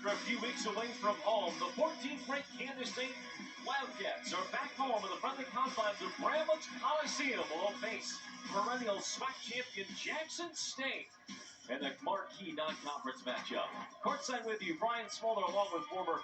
after a few weeks away from home, the 14th ranked Kansas State Wildcats are back home in the friendly confines of Bramlage Coliseum. Will face perennial SWAC champion Jackson State in the marquee non-conference matchup. Courtside with you, Brian Smoller, along with former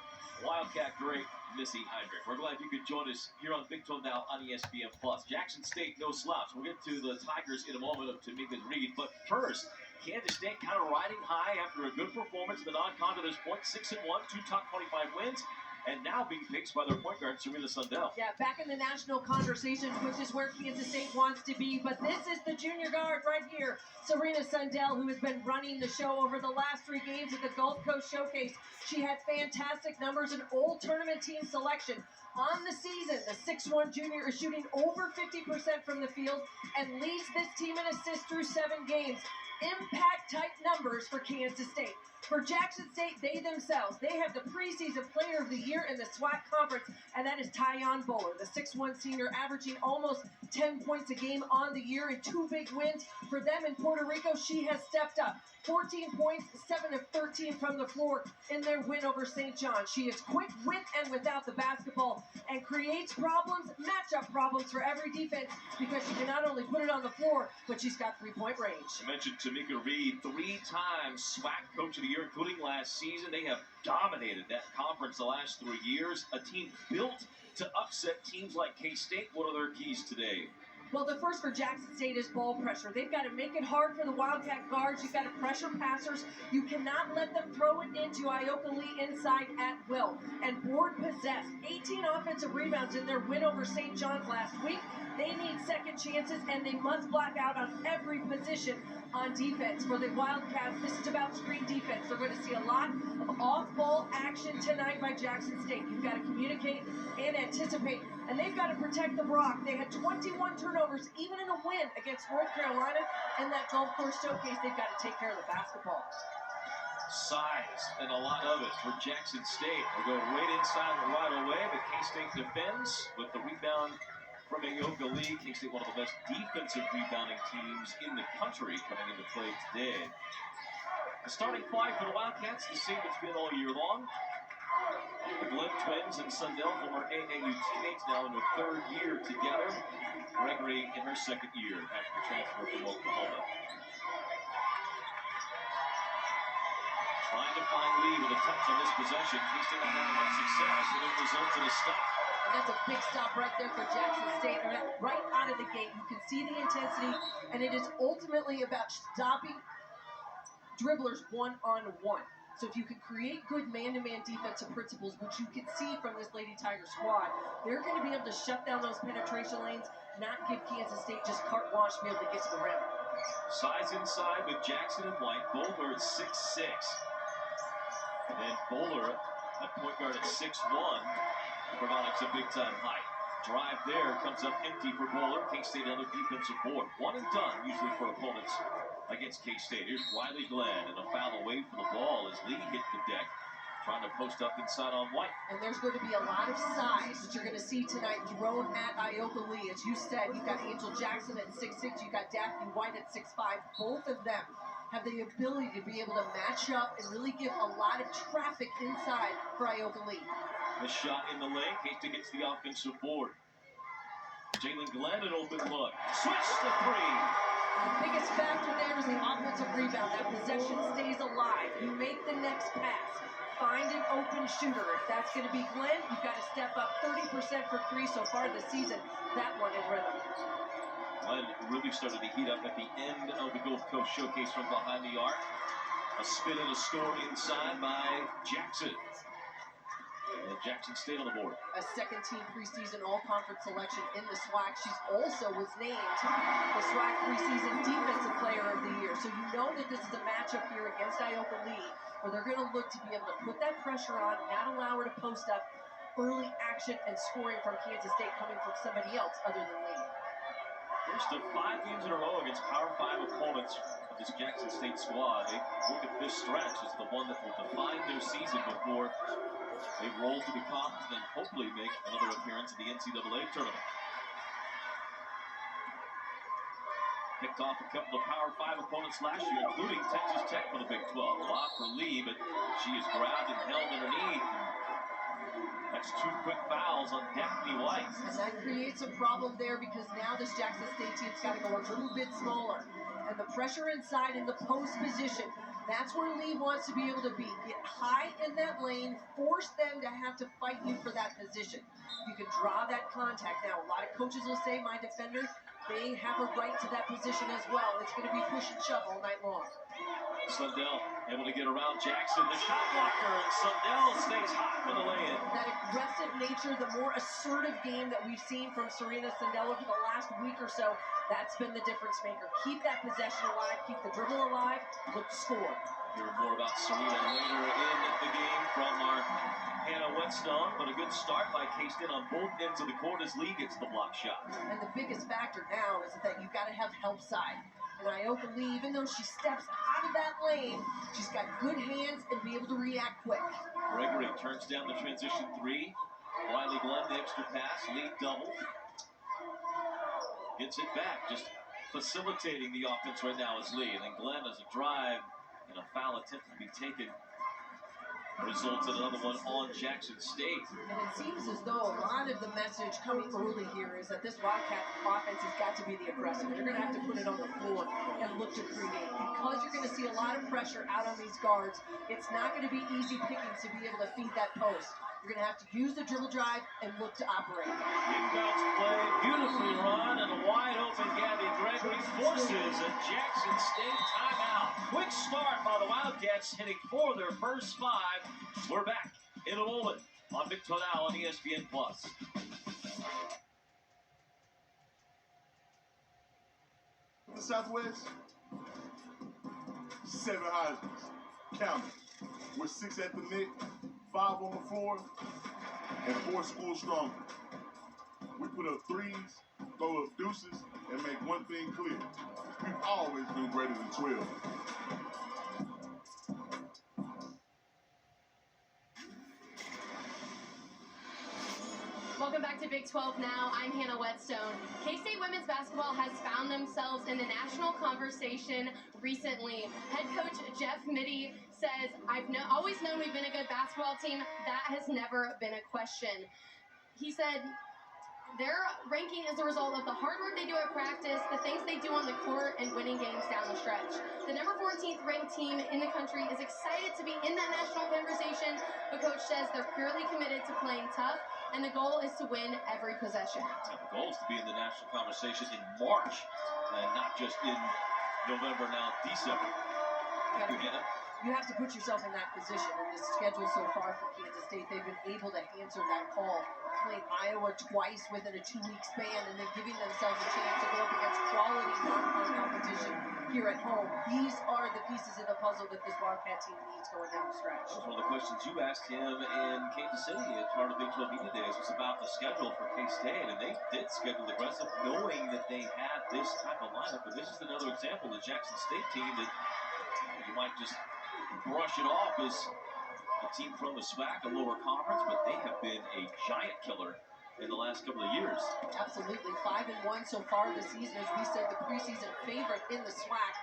Wildcat great Missy Heinrich. We're glad you could join us here on Big 12 Now on ESPN+. Jackson State, no slouch. We'll get to the Tigers in a moment of Tamika Reed, but first, Kansas State kind of riding high after a good performance in the non-con to this point, 6-1, 2 top 25 wins, and now being picked by their point guard, Serena Sundell. Yeah, back in the national conversation, which is where Kansas State wants to be, but this is the junior guard right here, Serena Sundell, who has been running the show over the last 3 games at the Gulf Coast Showcase. She had fantastic numbers in all tournament team selection. On the season, the 6'1 junior is shooting over 50% from the field and leads this team in assists through 7 games. Impact-type numbers for Kansas State. For Jackson State, they themselves, they have the preseason player of the year in the SWAC conference, and that is Tyon Bowler, the 6'1 senior, averaging almost 10 points a game on the year in 2 big wins. For them in Puerto Rico, she has stepped up. 14 points, 7 of 13 from the floor in their win over St. John. She is quick with and without the basketball and creates problems, matchup problems for every defense, because she can not only put it on the floor, but she's got 3-point range. You mentioned Tamika Reed, 3 times SWAC Coach of the Year, including last season. They have dominated that conference the last 3 years. A team built to upset teams like K-State. What are their keys today? Well, the first for Jackson State is ball pressure. They've got to make it hard for the Wildcat guards. You've got to pressure passers. You cannot let them throw it into Ioka Lee inside at will. And board possessed. 18 offensive rebounds in their win over St. John's last week. They need second chances, and they must black out on every position on defense. For the Wildcats, this is about screen defense. They're going to see a lot of off-ball action tonight by Jackson State. You've got to communicate and anticipate, and they've got to protect the rock. They had 21 turnovers, even in a win against North Carolina in that Gulf Coast Showcase. They've got to take care of the basketball. Size and a lot of it for Jackson State. They go right inside the right away, but K-State defends with the rebound from Ioka Lee. K-State, one of the best defensive rebounding teams in the country, coming into play today. The starting 5 for the Wildcats, the same it's been all year long. The Glenn twins and Sundell, former AAU teammates, now in their 3rd year together. Gregory in her 2nd year after the transfer from Oklahoma. Trying to find Lee with a touch on this possession. K-State not having much success, and it results in a stop. And that's a big stop right there for Jackson State. Right out of the gate, you can see the intensity, and it is ultimately about stopping dribblers one-on-one. So if you can create good man-to-man defensive principles, which you can see from this Lady Tiger squad, they're going to be able to shut down those penetration lanes, not give Kansas State just carte blanche to be able to get to the rim. Size inside with Jackson and White. Both are at 6'6". And then Bowler at point guard at 6'1". Provides a big-time height. Drive there, comes up empty for Bowler. K-State on the defensive board. 1 and done, usually for opponents against K-State. Here's Riley Glenn, and a foul away from the ball as Lee hit the deck, trying to post up inside on White. And there's going to be a lot of size that you're going to see tonight thrown at Ioka Lee. As you said, you've got Angel Jackson at 6'6", you've got Daphne White at 6'5". Both of them have the ability to be able to match up and really give a lot of traffic inside for Ioka Lee. The shot in the lane. K-State gets the offensive board. Jalen Glenn, an open look. Switch to 3. The biggest factor there is the offensive rebound. That possession stays alive. You make the next pass. Find an open shooter. If that's going to be Glenn, you've got to step up 30% for 3 so far this season. That one in rhythm. Glenn really started to heat up at the end of the Gulf Coast Showcase from behind the arc. A spin and a score inside by Jackson. And Jackson State on the board. A 2nd-team preseason all-conference selection in the SWAC. She also was named the SWAC preseason defensive player of the year. So you know that this is a matchup here against Ioka Lee, where they're going to look to be able to put that pressure on, not allow her to post up, early action and scoring from Kansas State coming from somebody else other than Lee. First of 5 games in a row against Power 5 opponents of this Jackson State squad. They look at this stretch as the one that will define their season before they roll to the conference and then hopefully make another appearance in the NCAA tournament. Picked off a couple of Power 5 opponents last year, including Texas Tech for the Big 12. A lot for Lee, but she is grabbed and held underneath. That's 2 quick fouls on Daphne White. And that creates a problem there because now this Jackson State team's got to go a little bit smaller. And the pressure inside in the post position, that's where Lee wants to be able to be. Get high in that lane, force them to have to fight you for that position. You can draw that contact. Now, a lot of coaches will say, my defender, they have a right to that position as well. It's going to be push and shove all night long. Sundell able to get around Jackson. The shot blocker, and Sundell stays hot for the lay-in. That aggressive nature, the more assertive game that we've seen from Serena Sundell over the last week or so, that's been the difference maker. Keep that possession alive, keep the dribble alive, look to score. Hear more about Serena later in the game from our Hannah Whetstone, but a good start by K-State on both ends of the court as Lee gets the block shot. And the biggest factor now is that you've got to have help side. And Ioka Lee, even though she steps out of that lane, she's got good hands and be able to react quick. Gregory turns down the transition 3. Wiley Glenn, the extra pass. Lee double. Gets it back, just facilitating the offense right now is Lee. And then Glenn has a drive and a foul attempt to be taken. Results in another one on Jackson State. And it seems as though a lot of the message coming early here is that this Wildcat offense has got to be the aggressive. You're going to have to put it on the floor and look to create. Because you're going to see a lot of pressure out on these guards, it's not going to be easy pickings to be able to feed that post. You're going to have to use the dribble drive and look to operate. Inbounds play, beautifully run, and a wide open Gabby Gregory forces a Jackson State timeout. Quick start by the Wildcats, hitting 4 of their first 5. We're back in a moment on Big 12 Now on ESPN+. The Southwest, 7 Heisman's. Count it. We're 6 at the Nick, 5 on the floor, and 4 schools stronger. We put up 3s, throw up deuces, and make one thing clear. We've always been greater than 12. Welcome back to Big 12 Now. I'm Hannah Whetstone. K-State women's basketball has found themselves in the national conversation recently. Head coach Jeff Mittie says, I've always known we've been a good basketball team. That has never been a question. He said, their ranking is a result of the hard work they do at practice, the things they do on the court, and winning games down the stretch. The number 14th ranked team in the country is excited to be in that national conversation, but coach says they're purely committed to playing tough, and the goal is to win every possession. The goal is to be in the national conversation in March, and not just in November, now December. Thank you, Hannah. You have to put yourself in that position. In this schedule so far for Kansas State, they've been able to answer that call. Playing Iowa twice within a 2-week span and then giving themselves a chance to go up against quality non-con competition here at home. These are the pieces of the puzzle that this Wildcat team needs going down the stretch. That was one of the questions you asked him in Kansas City as part of Big 12 Media Days was about the schedule for K-State, and they did schedule aggressive knowing that they had this type of lineup. But this is another example of the Jackson State team that you might just brush it off as a team from the SWAC, a lower conference, but they have been a giant killer in the last couple of years. Absolutely. 5-1 so far this season. As we said, the preseason favorite in the SWAC.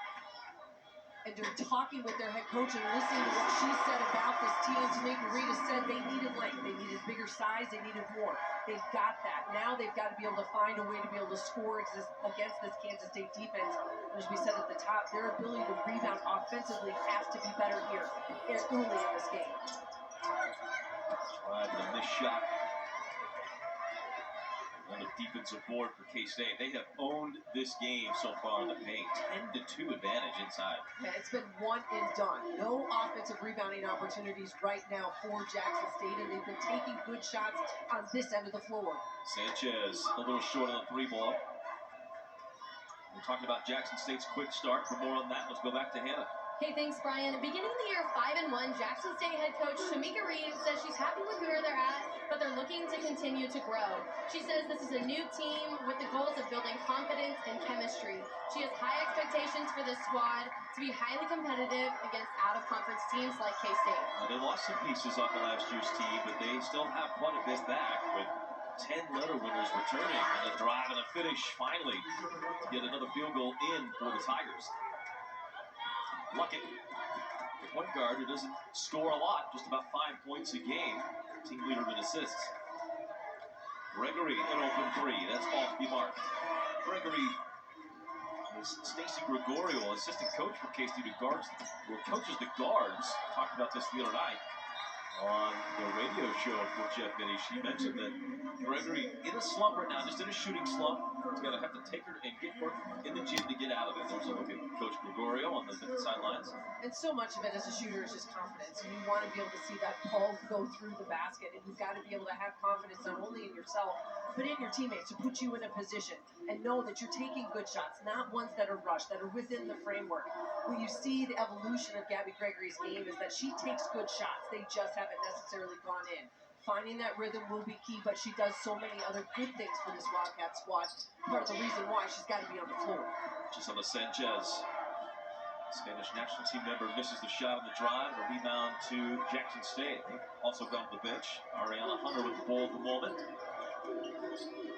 And they're talking with their head coach and listening to what she said about this team. Tamika Rita said they needed length, they needed bigger size, they needed more. They've got that. Now they've got to be able to find a way to be able to score against this Kansas State defense. As we said at the top, their ability to rebound offensively has to be better here early in this game. Right, the missed shot on the defensive board for K-State. They have owned this game so far in the paint. 10-2 advantage inside. Yeah, it's been one and done. No offensive rebounding opportunities right now for Jackson State, and they've been taking good shots on this end of the floor. Sanchez a little short on the 3 ball. We're talking about Jackson State's quick start. For more on that, let's go back to Hannah. Hey, thanks, Brian. Beginning of the year 5-1, Jackson State head coach Tamika Reed says she's happy with where they're at, but they're looking to continue to grow. She says this is a new team with the goals of building confidence and chemistry. She has high expectations for this squad to be highly competitive against out-of-conference teams like K-State. They lost some pieces off the last year's team, but they still have quite a bit back with 10 letter winners returning, and the drive and the finish finally to get another field goal in for the Tigers. Luckett, the point guard who doesn't score a lot, just about 5 points a game, team leader in assists. Gregory, an open three, that's off the mark. Gregory is Stacy Gregorio, assistant coach for K-State, who coaches the guards. Talked about this the other night on the radio show for Jeff Mitty. She mentioned that Gregory in a slump right now, just in a shooting slump. He's going to have to take her and get her in the gym to get out of it. There's a look at Coach Gregorio on the sidelines. And so much of it as a shooter is just confidence. And you want to be able to see that ball go through the basket. And you've got to be able to have confidence not only in yourself, but in your teammates to put you in a position and know that you're taking good shots, not ones that are rushed, that are within the framework. When you see the evolution of Gabby Gregory's game is that she takes good shots. They just haven't necessarily gone in. Finding that rhythm will be key, but she does so many other good things for this Wildcat squad. Part of the reason why she's got to be on the floor. Gisela Sanchez, Spanish national team member, misses the shot on the drive. The rebound to Jackson State. Also gone to the bench. Ariana Hunter with the ball at the moment.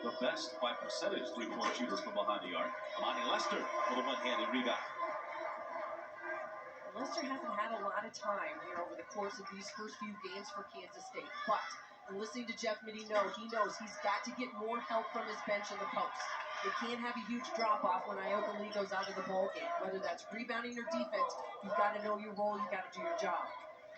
The best by percentage three-point shooter from behind the arc. Amani Lester with a one-handed rebound. Lester hasn't had a lot of time here over the course of these first few games for Kansas State, but in listening to Jeff Mitty, he knows he's got to get more help from his bench in the post. They can't have a huge drop-off when Ioka Lee goes out of the ball game. Whether that's rebounding or defense, you've got to know your role, you've got to do your job.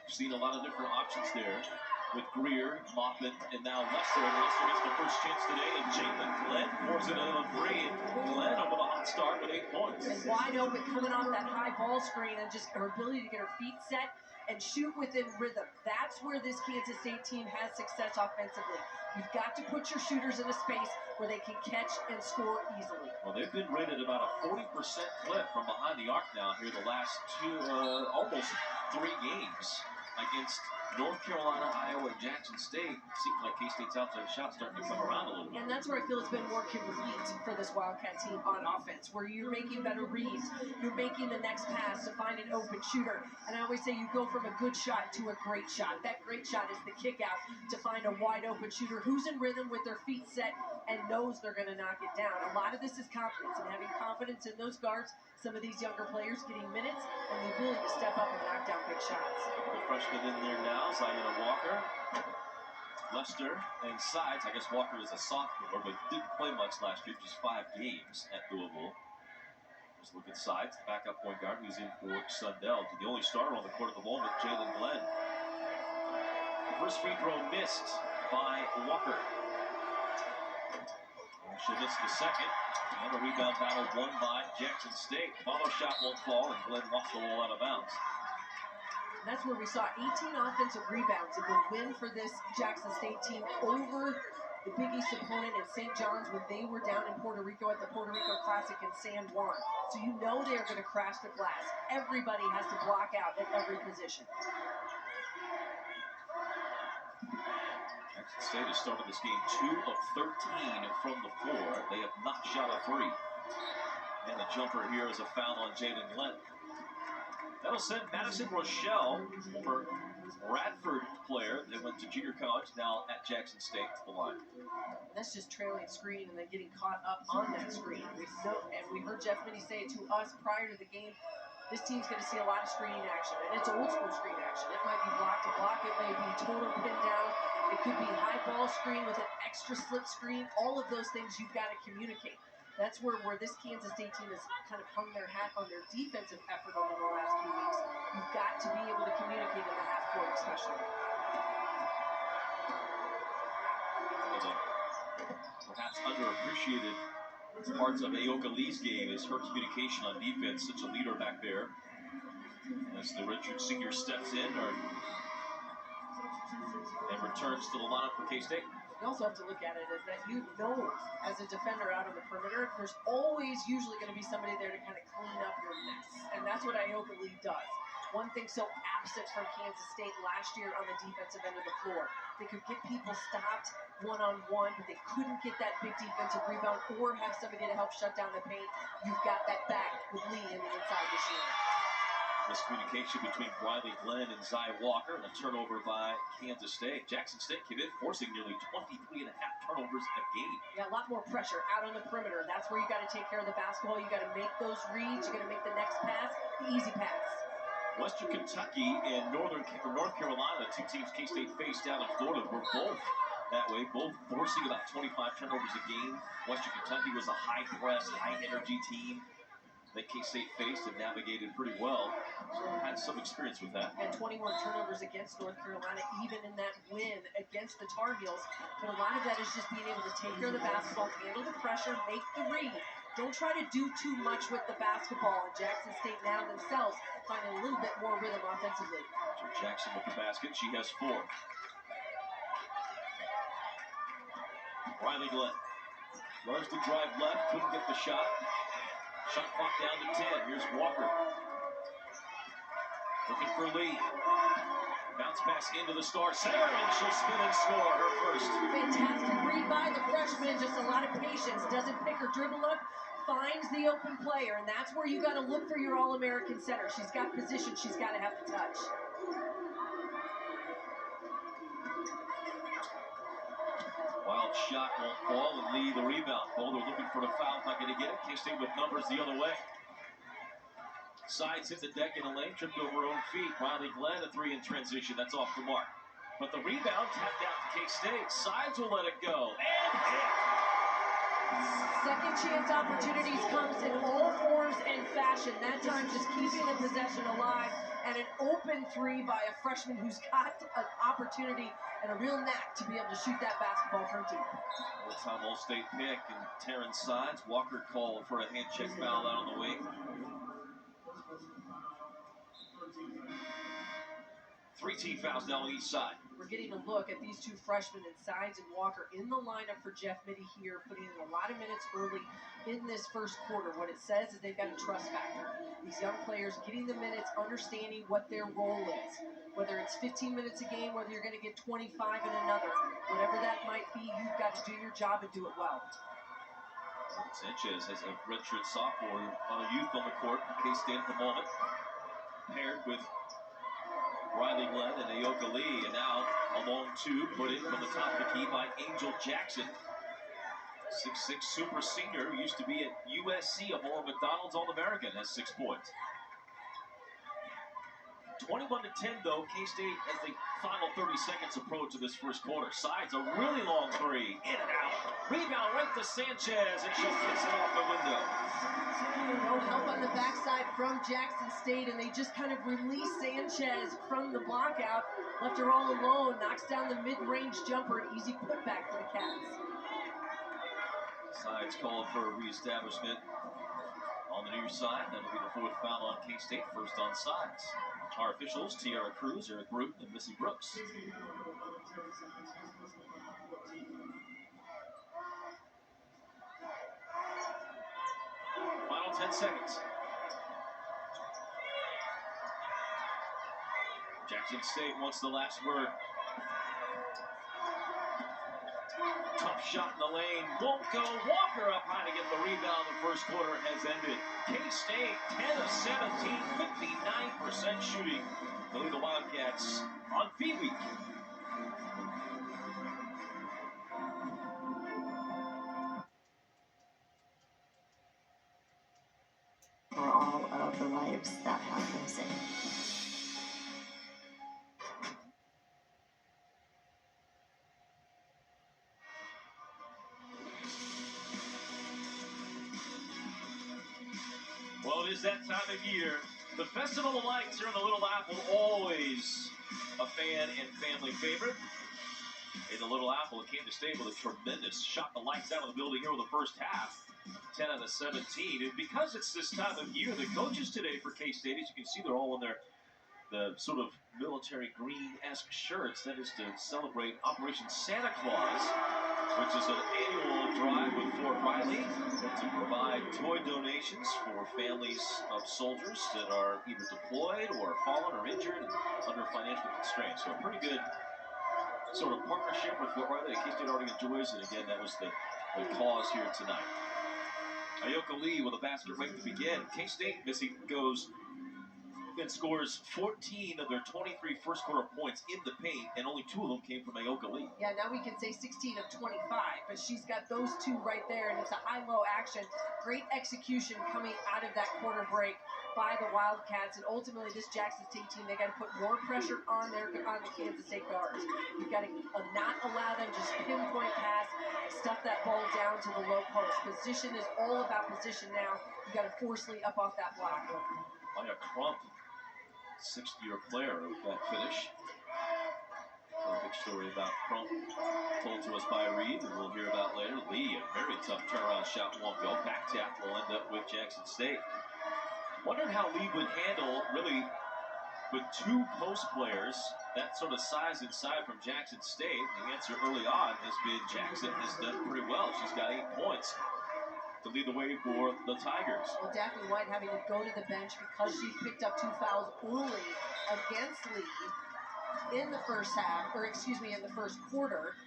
We've seen a lot of different options there with Greer, Moffitt, and now Lester. And Lester gets the first chance today, and Jalen Glenn pours it in on three. Glenn with a hot start with 8 points. And wide open, coming off that high ball screen, and just her ability to get her feet set and shoot within rhythm. That's where this Kansas State team has success offensively. You've got to put your shooters in a space where they can catch and score easily. Well, they've been rated about a 40% clip from behind the arc now here the last almost 3 games against North Carolina, Iowa, and Jackson State. Seems like K-State's outside shot's starting to come around a little bit. And that's where I feel it's been more complete for this Wildcat team on offense, where you're making better reads, you're making the next pass to find an open shooter. And I always say you go from a good shot to a great shot. That great shot is the kick out to find a wide open shooter who's in rhythm with their feet set and knows they're going to knock it down. A lot of this is confidence, and having confidence in those guards, some of these younger players getting minutes and the ability to step up and knock down big shots. The freshman in there now, Zayana Walker. Lester and Sides. I guess Walker is a sophomore, but didn't play much last year, just 5 games at Louisville. Just look at Sides, the backup point guard who's in for Sundell. The only starter on the court at the moment, Jalen Glenn. First free throw missed by Walker. She'll miss the second. And a rebound battle won by Jackson State. Follow shot won't fall, and Glenn walks the ball out of bounds. And that's where we saw 18 offensive rebounds in the win for this Jackson State team over the Big East opponent in St. John's when they were down in Puerto Rico at the Puerto Rico Classic in San Juan. So you know they're going to crash the glass. Everybody has to block out at every position. Jackson State has started this game 2 of 13 from the floor. They have not shot a 3. And the jumper here is a foul on Jalen Glenn. That'll send Madison Rochelle, former Radford player that went to junior college, now at Jackson State, to the line. That's just trailing screen and then getting caught up on that screen. And we heard Jeff Mitty say to us prior to the game, this team's going to see a lot of screening action, and it's old school screen action. It might be block to block, it may be total pin down, it could be high ball screen with an extra slip screen. All of those things you've got to communicate. That's where this Kansas State team has kind of hung their hat on their defensive effort over the last few weeks. You've got to be able to communicate in the half court, especially. Perhaps underappreciated parts of Ioka Lee's game is her communication on defense. Such a leader back there. As the Richard senior steps in and returns to the lineup for K-State. You also have to look at it as that you know, as a defender out on the perimeter, there's always usually going to be somebody there to kind of clean up your mess. And that's what Ioka Lee does. One thing so absent from Kansas State last year on the defensive end of the floor. They could get people stopped one-on-one, but they couldn't get that big defensive rebound or have somebody to help shut down the paint. You've got that back with Lee in the inside this year. Miscommunication between Riley Glenn and Zy Walker, and a turnover by Kansas State. Jackson State came in forcing nearly 23.5 turnovers a game. Yeah, a lot more pressure out on the perimeter. That's where you got to take care of the basketball. You got to make those reads. You got to make the next pass, the easy pass. Western Kentucky and North Carolina, two teams K-State faced down in Florida, were both that way, both forcing about 25 turnovers a game. Western Kentucky was a high-press, high-energy team that K-State faced and navigated pretty well. So had some experience with that. And 21 turnovers against North Carolina, even in that win against the Tar Heels. But a lot of that is just being able to take care of the basketball, handle the pressure, make the read. Don't try to do too much with the basketball. And Jackson State now themselves finding a little bit more rhythm offensively. So Jackson with the basket. She has 4. Riley Glenn runs the drive left, couldn't get the shot. Shot clock down to 10. Here's Walker. Looking for Lee. Bounce pass into the star center, and she'll spin and score her first. Fantastic read by the freshman. Just a lot of patience. Doesn't pick her dribble up. Finds the open player, and that's where you got to look for your All-American center. She's got position. She's got to have the touch. Wild shot won't fall, and Lee the rebound. Boulder looking for the foul, not going to get it. K-State with numbers the other way. Sides hit the deck in the lane, tripped over her own feet. Riley Glenn, a 3 in transition. That's off the mark. But the rebound tapped out to K-State. Sides will let it go. And hit. Second chance opportunities comes in all forms and fashion. That time just keeping the possession alive. And an open 3 by a freshman who's got an opportunity and a real knack to be able to shoot that basketball from deep. All-time All-State pick and Terrence Sides. Walker called for a hand check foul out on the wing. 3 team fouls now on each side. We're getting a look at these two freshmen and Sides and Walker in the lineup for Jeff Mittie here, putting in a lot of minutes early in this first quarter. What it says is they've got a trust factor. These young players getting the minutes, understanding what their role is. Whether it's 15 minutes a game, whether you're going to get 25 in another, whatever that might be, you've got to do your job and do it well. Sanchez has a redshirt sophomore on a youth on the court for K-State at the moment, paired with Riley Glenn and Ayoka Lee, and now a long 2 put in from the top of the key by Angel Jackson. 6'6" super senior, who used to be at USC, a Moore McDonald's All-American, has 6 points. 21-10 though, K-State as the final 30 seconds approach of this first quarter. Sides a really long 3, in and out. Rebound right to Sanchez, and she'll kiss it off the window. No help on the backside from Jackson State, and they just kind of released Sanchez from the block out, left her all alone, knocks down the mid-range jumper, an easy putback for the Cats. Sides called for a reestablishment on the near side. That'll be the 4th foul on K-State, first on Sides. Our officials, Tiara Cruz, Eric Bruton, and Missy Brooks. Final 10 seconds. Jackson State wants the last word. Tough shot in the lane, won't go. Walker up high to get the rebound. The first quarter has ended. K-State 10 of 17, 59% shooting. They lead the Wildcats on feed week. For all of the lives that have been saved. Well, it is that time of year. The Festival of Lights here in the Little Apple, always a fan and family favorite. In the Little Apple, Kansas State with a tremendous shot the lights out of the building here in the first half. 10 out of 17. And because it's this time of year, the coaches today for K-State, as you can see, they're all in the sort of military green-esque shirts. That is to celebrate Operation Santa Claus, which is an annual drive with Fort Riley to provide toy donations for families of soldiers that are either deployed or fallen or injured and under financial constraints. So a pretty good sort of partnership with Fort Riley that K-State already enjoys. And again, that was the cause here tonight. Ayoka Lee with a basket right to begin. K-State, Missy, goes And scores 14 of their 23 first quarter points in the paint, and only 2 of them came from Ayoka Lee. Yeah, now we can say 16 of 25, but she's got those 2 right there, and it's a high-low action. Great execution coming out of that quarter break by the Wildcats, and ultimately this Jackson State team, they got to put more pressure on the Kansas State guards. You've got to not allow them just pinpoint pass, stuff that ball down to the low post. Position is all about position now. You got to force Lee up off that block. Maya Crump, 6th-year player with that finish. A big story about Crump told to us by Reed, and we'll hear about later. Lee, a very tough turnaround shot, won't go. Back tap will end up with Jackson State. Wondered how Lee would handle, really, with 2 post players, that sort of size inside from Jackson State. The answer early on has been Jackson has done pretty well. She's got 8 points to lead the way for the Tigers. Well, Daphne White having to go to the bench because she picked up 2 fouls early against Lee in the first half, or excuse me, in the first quarter.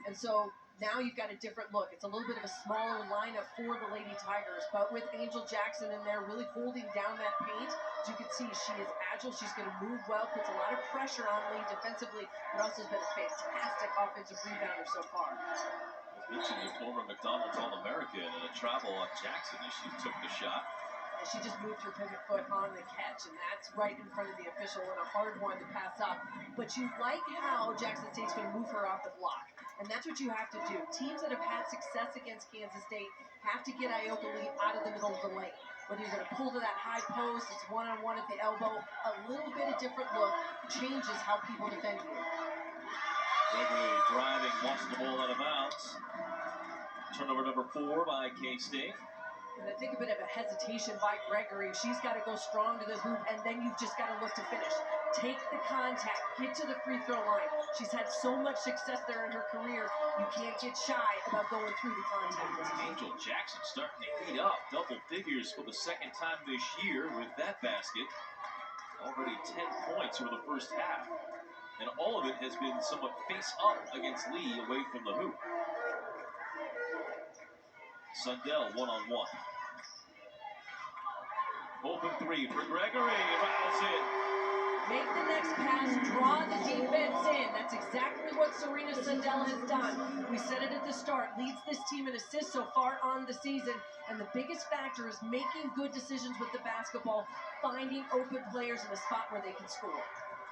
And so now you've got a different look. It's a little bit of a smaller lineup for the Lady Tigers, but with Angel Jackson in there really holding down that paint, as you can see, she is agile. She's going to move well, puts a lot of pressure on Lee defensively, but also has been a fantastic offensive rebounder so far. Mentioned the former McDonald's All-American and a travel on Jackson as she took the shot. And she just moved her pivot foot on the catch, and that's right in front of the official and a hard one to pass up. But you like how Jackson State's going to move her off the block, and that's what you have to do. Teams that have had success against Kansas State have to get Ayoka Lee out of the middle of the lane. Whether you're going to pull to that high post, it's one-on-one at the elbow, a little bit of different look changes how people defend you. Gregory driving, wants the ball out of bounds. Turnover number 4 by K-State. And I think a bit of a hesitation by Gregory. She's got to go strong to the hoop, and then you've just got to look to finish. Take the contact, get to the free throw line. She's had so much success there in her career, you can't get shy about going through the contact. Angel Jackson starting to heat up. Double figures for the 2nd time this year with that basket. Already 10 points over the first half. And all of it has been somewhat face up against Lee away from the hoop. Sundell one-on-one. Open 3 for Gregory. Rattles in. Make the next pass, draw the defense in. That's exactly what Serena Sundell has done. We said it at the start. Leads this team in assists so far on the season. And the biggest factor is making good decisions with the basketball, finding open players in a spot where they can score.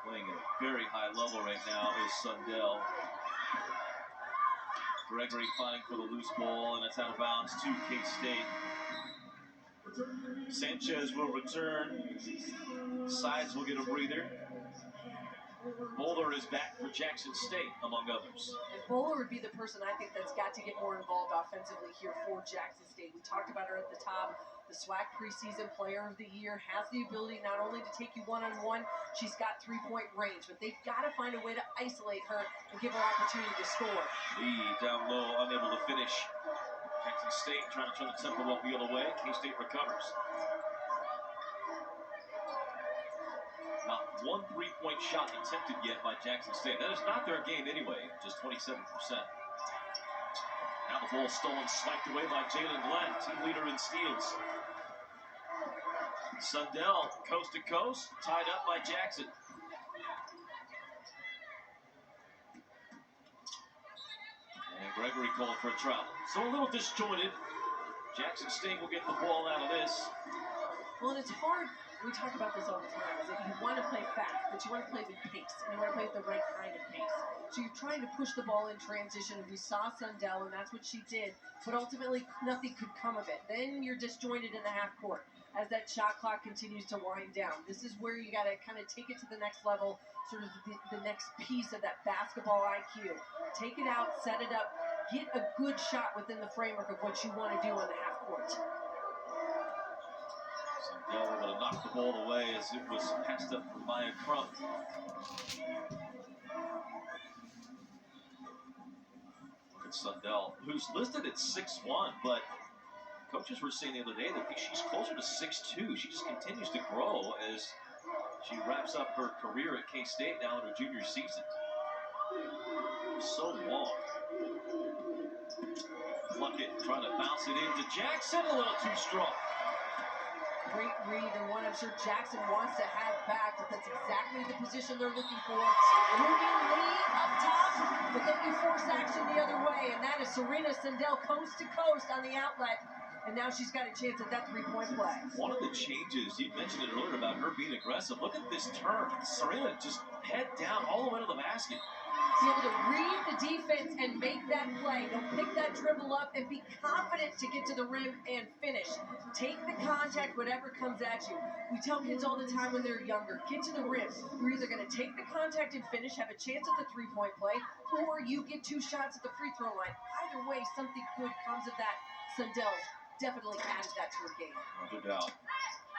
Playing at a very high level right now is Sundell. Gregory fighting for the loose ball, and it's out of bounds to K-State. Sanchez will return. Sides will get a breather. Bowler is back for Jackson State, among others. And Bowler would be the person I think that's got to get more involved offensively here for Jackson State. We talked about her at the top. The SWAC preseason player of the year, has the ability not only to take you one-on-one, she's got 3-point range, but they've got to find a way to isolate her and give her opportunity to score. Lee down low, unable to finish. Jackson State trying to turn the tempo up the other way. K-State recovers. Not 1 3-point shot attempted yet by Jackson State. That is not their game anyway, just 27%. Now the ball stolen, swiped away by Jalen Glenn, team leader in steals. Sundell, coast to coast, tied up by Jackson. And Gregory called for a travel. So a little disjointed. Jackson State will get the ball out of this. Well, and it's hard. We talk about this all the time, is that you want to play fast, but you want to play with pace, and you want to play with the right kind of pace. So you're trying to push the ball in transition, and we saw Sundell, and that's what she did, but ultimately nothing could come of it. Then you're disjointed in the half court as that shot clock continues to wind down. This is where you got to kind of take it to the next level, sort of the next piece of that basketball IQ. Take it out, set it up, get a good shot within the framework of what you want to do on the half court. Sundell able to knock the ball away as it was passed up for Maya Crump. Look at Sundell, who's listed at 6'1", but coaches were saying the other day that she's closer to 6'2". She just continues to grow as she wraps up her career at K-State now in her junior season. So long. Plunkett trying to bounce it into Jackson, a little too strong. great read and one I'm sure Jackson wants to have back. But that's exactly the position they're looking for. Moving Lee up top, but then you force action the other way, and that is Serena Sundell coast to coast on the outlet. And now she's got a chance at that three-point play. One of the changes, you mentioned it earlier about her being aggressive. Look at this turn. Serena just head down all the way to the basket. Be able to read the defense and make that play. Don't pick that dribble up and be confident to get to the rim and finish. Take the contact, whatever comes at you. We tell kids all the time when they're younger, get to the rim. You're either going to take the contact and finish, have a chance at the three-point play, or you get 2 shots at the free throw line. Either way, something good comes of that. Sundell's definitely added that to her game. No doubt.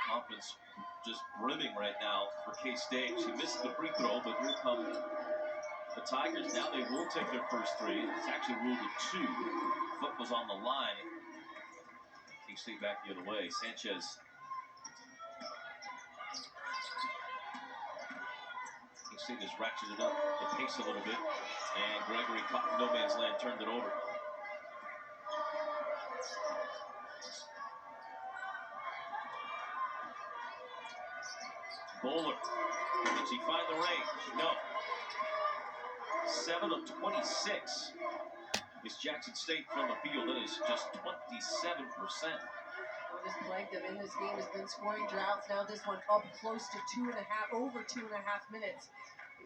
Confidence just brimming right now for K-State. She missed the free throw, but here come the Tigers. Now they will take their first three. It's actually ruled a 2. Foot was on the line. K-State back the other way. Sanchez. K-State has ratcheted up the pace a little bit. And Gregory caught no man's land, turned it over. Bowler. Did she find the range? No. 7 of 26 is Jackson State from the field. That is just 27%. What has plagued them in this game has been scoring droughts. Now this one up close to over 2.5 minutes.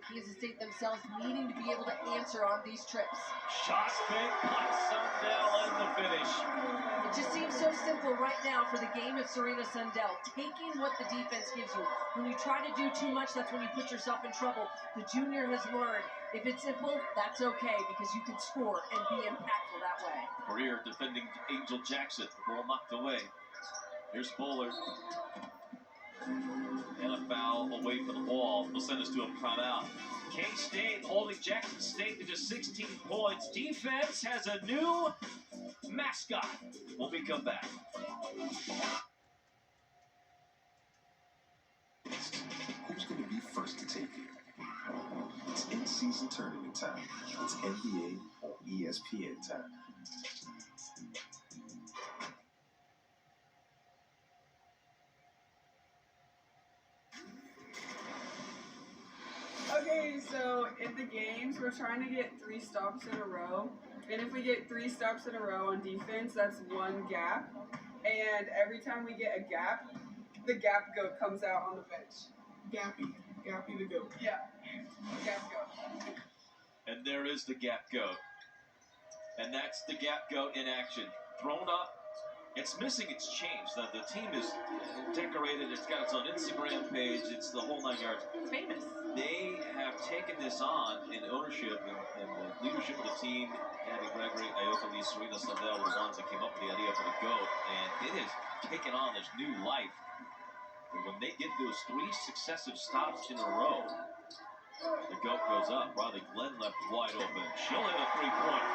Kansas State themselves needing to be able to answer on these trips. Shot pick by Sundell and the finish. It just seems so simple right now for the game of Serena Sundell. Taking what the defense gives you. When you try to do too much, that's when you put yourself in trouble. The junior has learned, if it's simple, that's okay, because you can score and be impactful that way. Career defending Angel Jackson. The ball knocked away. Here's Bowler. And a foul away from the ball. They'll send us to a timeout. K-State holding Jackson State to just 16 points. Defense has a new mascot when we come back. Who's going to be first to take it? It's in-season tournament time. It's NBA on ESPN time. Okay, so in the games, we're trying to get 3 stops in a row. And if we get 3 stops in a row on defense, that's 1 gap. And every time we get a gap, the gap goat comes out on the bench. Gappy the goat. Yeah, gap goat. And there is the gap goat. And that's the gap goat in action. Thrown up. It's missing its change. The team is decorated. It's got its own Instagram page. It's the whole 9 yards. It's famous. They have taken this on in ownership and the leadership of the team. Gabby Gregory, Ayoka Lee, Serena Sundell were the ones that came up with the idea for the GOAT. And it has taken on this new life. And when they get those 3 successive stops in a row, the GOAT goes up. Riley Glenn left wide open. She'll hit a 3-point.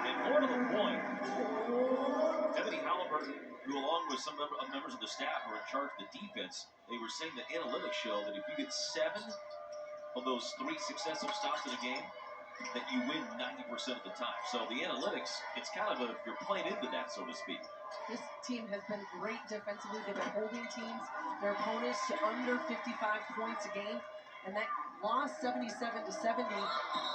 And more to the point, Ebony Halliburton, who along with some members of the staff are in charge of the defense, they were saying that analytics show that if you get 7 of those 3 successive stops in a game, that you win 90% of the time. So the analytics, it's kind of you're playing into that, so to speak. This team has been great defensively. They've been holding teams, their opponents, to under 55 points a game. And that loss 77-70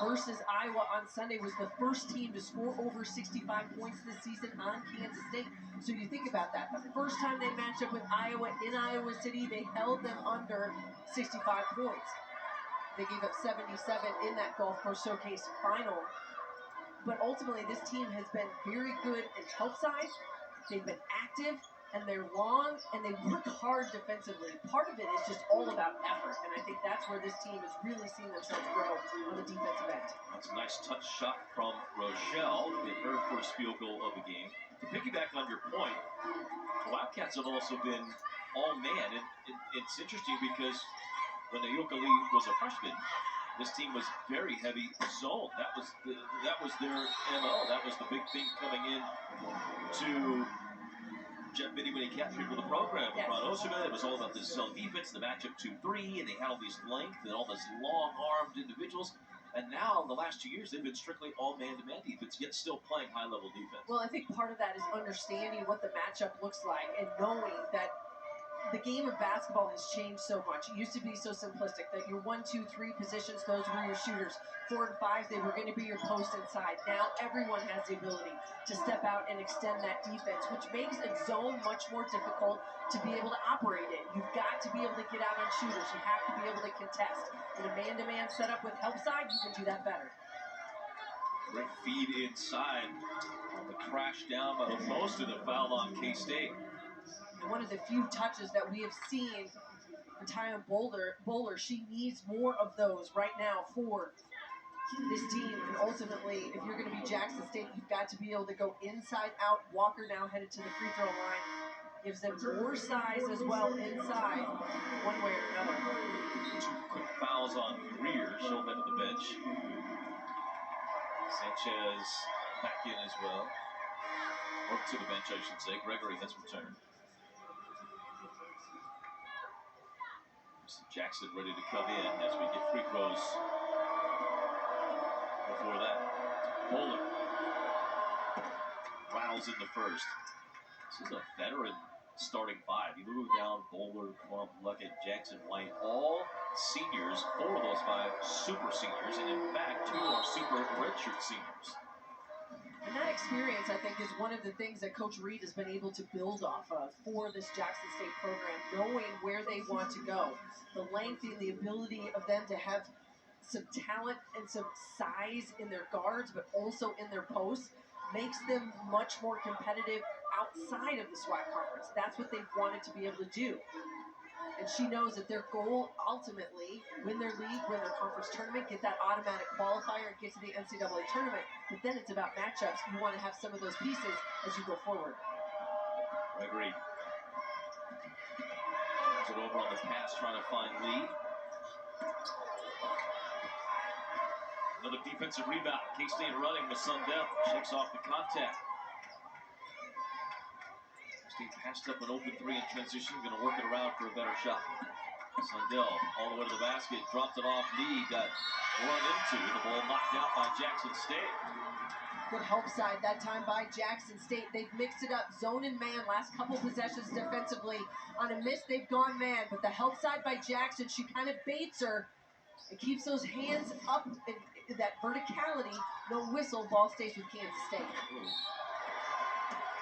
versus Iowa on Sunday was the first team to score over 65 points this season on Kansas State. So you think about that. The first time they matched up with Iowa in Iowa City, they held them under 65 points. They gave up 77 in that Golf Course Showcase final. But ultimately, this team has been very good in help side. They've been active, and they're long, and they work hard defensively. Part of it is just all about effort, and I think that's where this team has really seen themselves grow on the defensive end. That's a nice touch shot from Rochelle in her first field goal of the game. To piggyback on your point, the Wildcats have also been all man, and it's interesting because when Ayoka Lee was a freshman, this team was very heavy zone. That was their MO. That was the big thing coming in to Jeff Biddy when he captured with the program. Yes. Ron Oserman, it was all about this zone defense, the matchup 2-3, and they had all these length and all this long-armed individuals. And now, the last 2 years, they've been strictly all man-to-man defense, yet still playing high-level defense. Well, I think part of that is understanding what the matchup looks like and knowing that the game of basketball has changed so much. It used to be so simplistic that your 1, 2, 3 positions, those were your shooters. 4 and 5, they were going to be your post inside. Now everyone has the ability to step out and extend that defense, which makes a zone much more difficult to be able to operate in. You've got to be able to get out on shooters. You have to be able to contest. In a man-to-man setup with help side, you can do that better. Great feed inside on the crash down by the post and the foul on K-State. And one of the few touches that we have seen for Tyon Bowler, she needs more of those right now for this team. And ultimately, if you're going to be Jackson State, you've got to be able to go inside out. Walker now headed to the free throw line. Gives them more size as well inside, one way or another. 2 quick fouls on Greer. She'll head to the bench. Sanchez back in as well. Or to the bench, I should say. Gregory has returned. Jackson ready to come in as we get free throws. Before that, Bowler rattles in the first. This is a veteran starting 5. You move down Bowler, Crump, Luckett, Jackson, White, all seniors. 4 of those 5 super seniors, and in fact 2 are super redshirt seniors. And that experience, I think, is one of the things that Coach Reed has been able to build off of for this Jackson State program, knowing where they want to go. The length and the ability of them to have some talent and some size in their guards, but also in their posts, makes them much more competitive outside of the SWAC conference. That's what they've wanted to be able to do. And she knows that their goal, ultimately, win their league, win their conference tournament, get that automatic qualifier, and get to the NCAA tournament. But then it's about matchups. You want to have some of those pieces as you go forward. Gregory turns it over on the pass, trying to find Lee. Another defensive rebound. K-State running with Sundell. Shakes off the contact. State passed up an open 3 in transition. Going to work it around for a better shot. Sundell all the way to the basket. Dropped it off. Lee got run into. The ball knocked out by Jackson State. Good help side that time by Jackson State. They've mixed it up. Zone and man. Last couple possessions defensively. On a miss, they've gone man. But the help side by Jackson, she kind of baits her. It keeps those hands up in that verticality. No whistle. Ball stays with Kansas State. Ooh.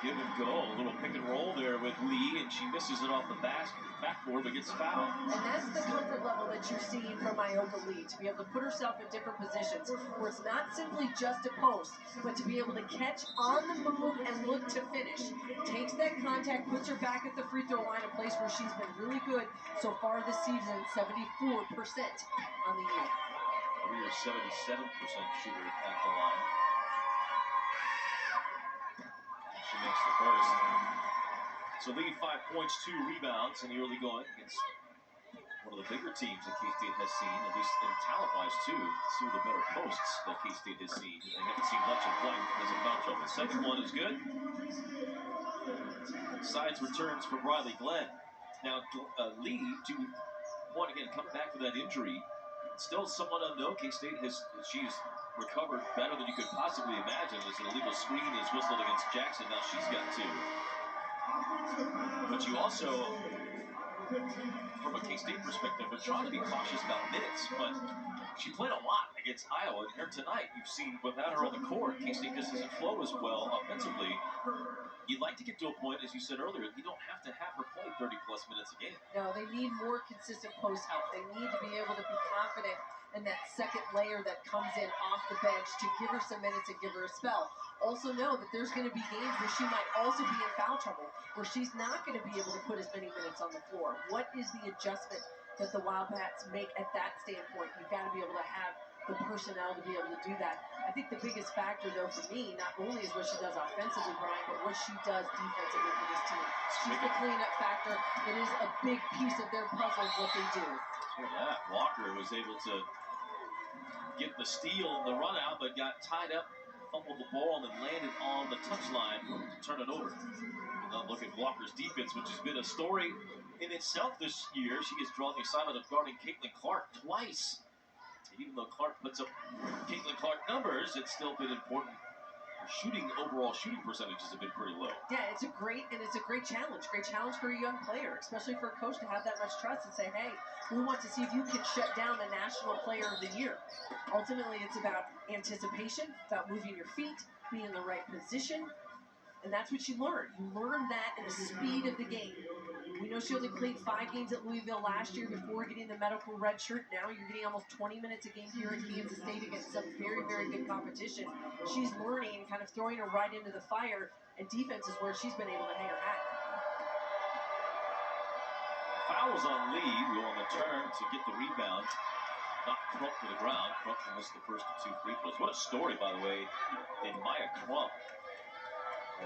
Give and go, a little pick and roll there with Lee, and she misses it off the backboard, but gets fouled. And that's the comfort level that you're seeing from Ioka Lee, to be able to put herself in different positions, where it's not simply just a post, but to be able to catch on the move and look to finish. Takes that contact, puts her back at the free throw line, a place where she's been really good so far this season, 74% on the year. Career 77% shooter at the line. She makes the first. So lead 5 points, 2 rebounds in the early going against one of the bigger teams that K-State has seen, at least in talent-wise too. Some of the better posts that K-State has seen. They haven't seen much of play because of foul trouble. The second one is good. Sides returns for Briley Glenn. Now Lee, to point again, coming back from that injury, still somewhat unknown. K-State she's recovered better than you could possibly imagine. As an illegal screen is whistled against Jackson. Now she's got 2. But you also, from a K-State perspective, are trying to be cautious about minutes. But she played a lot against Iowa. And here tonight, you've seen without her on the court, K-State just doesn't flow as well offensively. You'd like to get to a point, as you said earlier, you don't have to have her play 30-plus minutes a game. No, they need more consistent post help. They need to be able to be confident in that second layer that comes in off the bench to give her some minutes and give her a spell. Also know that there's going to be games where she might also be in foul trouble, where she's not going to be able to put as many minutes on the floor. What is the adjustment that the Wildcats make at that standpoint? You've got to be able to have the personnel to be able to do that. I think the biggest factor, though, for me, not only is what she does offensively, Brian, but what she does defensively for this team. She's the cleanup factor. It is a big piece of their puzzle, what they do. Look at that. Walker was able to get the steal and the run out, but got tied up, fumbled the ball, and then landed on the touchline to turn it over. And now look at Walker's defense, which has been a story in itself this year. She has drawn the assignment of guarding Caitlin Clark twice Even though Clark puts up Caitlin Clark numbers, it's still been important. Overall shooting percentages have been pretty low. Yeah, it's a great challenge. Great challenge for a young player, especially for a coach to have that much trust and say, hey, we want to see if you can shut down the National Player of the Year. Ultimately, it's about anticipation, it's about moving your feet, being in the right position, and that's what you learn. You learn that in the speed of the game. We know she only played 5 games at Louisville last year before getting the medical red shirt. Now you're getting almost 20 minutes a game here at Kansas State against some very, very good competition. She's learning, kind of throwing her right into the fire, and defense is where she's been able to hang her hat. Fouls on Lee, who on the turn to get the rebound. Knock Crump to the ground. Crump missed the first 2 free throws. What a story, by the way, in Maya Crump.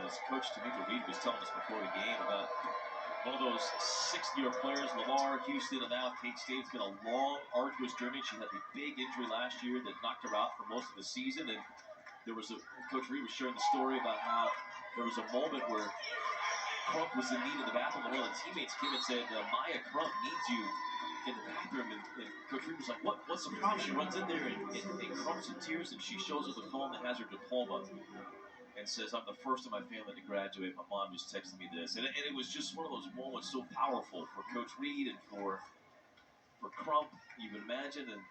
As Coach Tamika Reed was telling us before the game about one of those 60-year players, Lamar, Houston, and now Kate State. It's been a long, arduous journey. She had the big injury last year that knocked her out for most of the season. And there was Coach Reed was sharing the story about how there was a moment where Crump was in need of the bathroom, and one of the teammates came and said, Maya Crump needs you in the bathroom. And Coach Reed was like, what's the problem? She runs in there, and Crump's in tears, and she shows her the phone that has her diploma. And says, I'm the first in my family to graduate. My mom just texted me this. And it was just one of those moments so powerful for Coach Reed and for Crump, you would imagine. And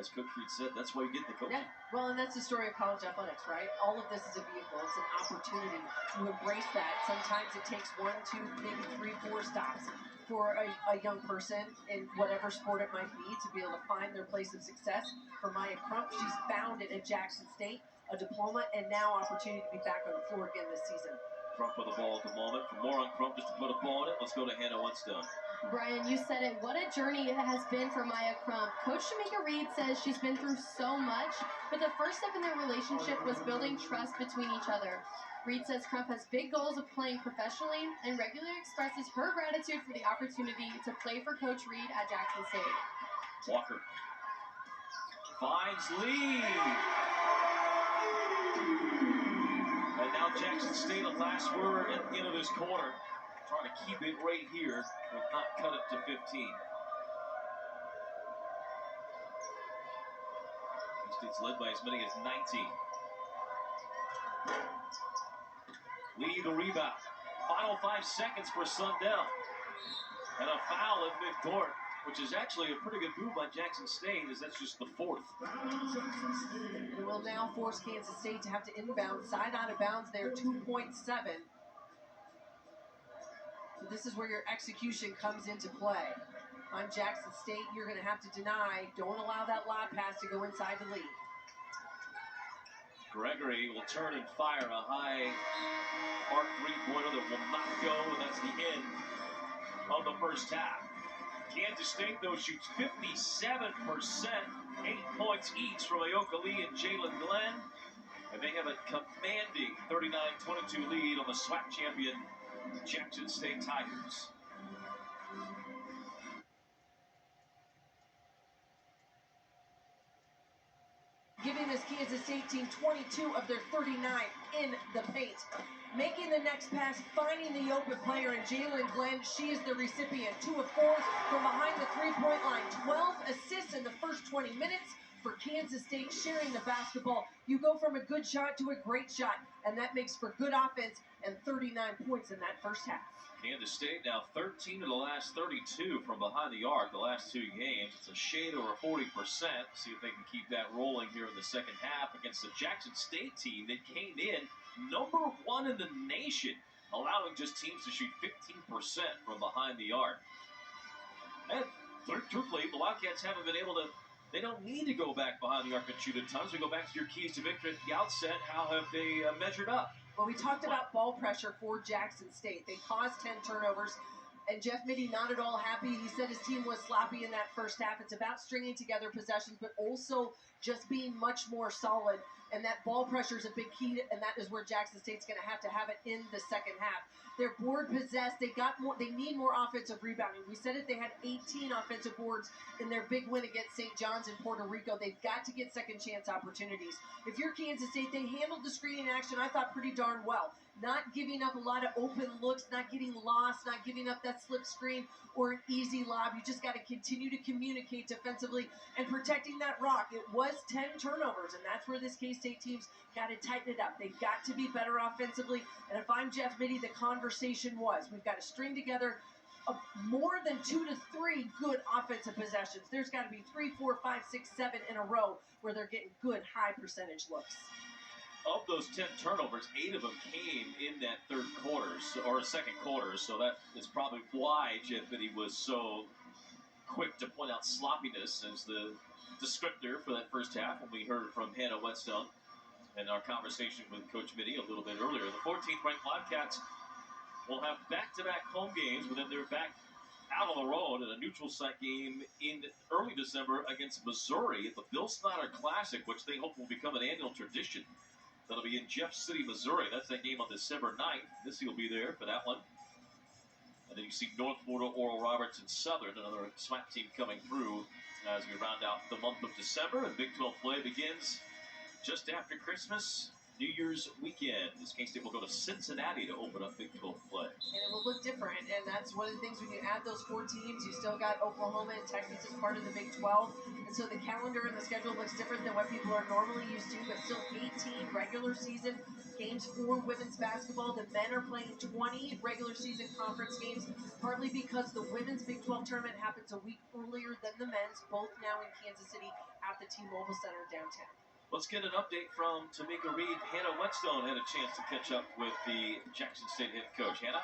as Coach Reed said, that's why you get the coach. Yeah, well, and that's the story of college athletics, right? All of this is a vehicle. It's an opportunity to embrace that. Sometimes it takes 1, 2, maybe 3, 4 stops for a young person in whatever sport it might be to be able to find their place of success. For Maya Crump, she's found it at Jackson State. A diploma, and now opportunity to be back on the floor again this season. Crump with the ball at the moment. For more on Crump, just to put a ball in it, let's go to Hannah Whetstone. Brian, you said it. What a journey it has been for Maya Crump. Coach Tamika Reed says she's been through so much, but the first step in their relationship was building trust between each other. Reed says Crump has big goals of playing professionally and regularly expresses her gratitude for the opportunity to play for Coach Reed at Jackson State. Walker finds Lee. And now Jackson State, a last word at the end of this quarter. Trying to keep it right here, but not cut it to 15. State's led by as many as 19. Lee the rebound. Final 5 seconds for Sundell. And a foul at midcourt, which is actually a pretty good move by Jackson State, as that's just the 4th. It will now force Kansas State to have to inbound, side out of bounds there, 2.7. So this is where your execution comes into play. If I'm Jackson State, you're going to have to deny. Don't allow that lob pass to go inside the lead. Gregory will turn and fire a high arc 3-pointer that will not go, and that's the end of the first half. Kansas State, though, shoots 57%, 8 points each from Ayoka Lee and Jalen Glenn. And they have a commanding 39-22 lead on the SWAC champion Jackson State Tigers. Giving this Kansas State team 22 of their 39 in the paint. Making the next pass, finding the open player, and Jalen Glenn, she is the recipient. 2 of 4 from behind the 3-point line. 12 assists in the first 20 minutes for Kansas State, sharing the basketball. You go from a good shot to a great shot, and that makes for good offense and 39 points in that first half. Kansas State now 13 of the last 32 from behind the arc the last 2 games. It's a shade over 40%. See if they can keep that rolling here in the second half against the Jackson State team that came in number 1 in the nation, allowing just teams to shoot 15% from behind the arc. And truthfully, the Wildcats haven't been able to, they don't need to go back behind the arc and shoot at times. We go back to your keys to victory at the outset. How have they measured up? Well, we talked about ball pressure for Jackson State. They caused 10 turnovers, and Jeff Mitty not at all happy. He said his team was sloppy in that first half. It's about stringing together possessions, but also just being much more solid And that ball pressure is a big key, and that is where Jackson State's going to have it in the second half. They're board possessed. They need more offensive rebounding. We said it. They had 18 offensive boards in their big win against St. John's in Puerto Rico. They've got to get second chance opportunities. If you're Kansas State, they handled the screening action, I thought, pretty darn well. Not giving up a lot of open looks, not getting lost, not giving up that slip screen or an easy lob. You just got to continue to communicate defensively and protecting that rock. It was 10 turnovers, and that's where this K-State team's got to tighten it up. They've got to be better offensively, and if I'm Jeff Mittie, the conversation was, we've got to string together more than 2 to 3 good offensive possessions. There's got to be 3, 4, 5, 6, 7 in a row where they're getting good high percentage looks. Of those 10 turnovers, 8 of them came in that third quarter, or second quarter, so that is probably why Jeff Mittie was so quick to point out sloppiness as the descriptor for that first half when we heard from Hannah Whetstone in our conversation with Coach Mittie a little bit earlier. The 14th ranked Wildcats will have back-to-back home games, but then they're back out on the road in a neutral site game in early December against Missouri at the Bill Snyder Classic, which they hope will become an annual tradition. That'll be in Jeff City, Missouri. That's that game on December 9th. Missy will be there for that one. And then you see North Florida, Oral Roberts, and Southern, another SWAC team coming through as we round out the month of December. And Big 12 play begins just after Christmas, New Year's weekend. This K-State will go to Cincinnati to open up Big 12 play. And it will look different, and that's one of the things when you add those 4 teams, you still got Oklahoma and Texas as part of the Big 12, and so the calendar and the schedule looks different than what people are normally used to, but still 18 regular season games for women's basketball. The men are playing 20 regular season conference games, partly because the women's Big 12 tournament happens a week earlier than the men's, both now in Kansas City at the T-Mobile Center downtown. Let's get an update from Tamika Reed. Hannah Whetstone had a chance to catch up with the Jackson State head coach. Hannah?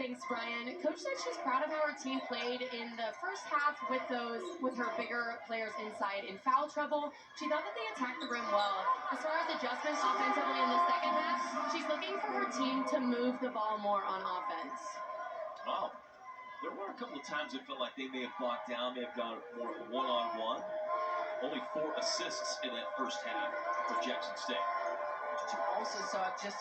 Thanks, Brian. Coach said she's proud of how her team played in the first half with her bigger players inside in foul trouble. She thought that they attacked the rim well. As far as adjustments offensively in the second half, she's looking for her team to move the ball more on offense. Wow. There were a couple of times it felt like they may have blocked down, may have gone more one-on-one. Only 4 assists in that first half for Jackson State. But you also saw just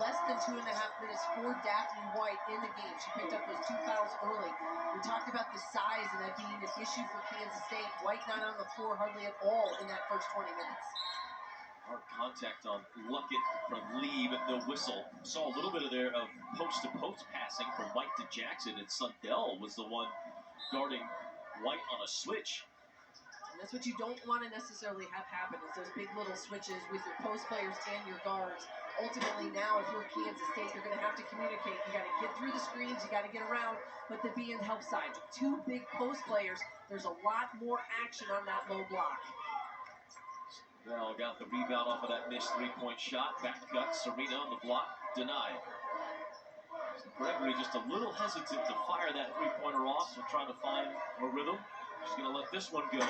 less than 2.5 minutes for Daphne White in the game. She picked up those 2 fouls early. We talked about the size and that being an issue for Kansas State. White not on the floor hardly at all in that first 20 minutes. Hard contact on Luckett from Lee, but no whistle. Saw a little bit of post-to-post passing from White to Jackson, and Sundell was the one guarding White on a switch. And that's what you don't want to necessarily have happen, is those big little switches with your post players and your guards. Ultimately now, if you're Kansas State, you're going to have to communicate. You got to get through the screens, you got to get around, but the be in help side. 2 big post players, there's a lot more action on that low block. Bell got the rebound off of that missed 3-point shot. Back cut, Serena on the block, denied. Gregory just a little hesitant to fire that 3-pointer off, so trying to find a rhythm. She's going to let this one go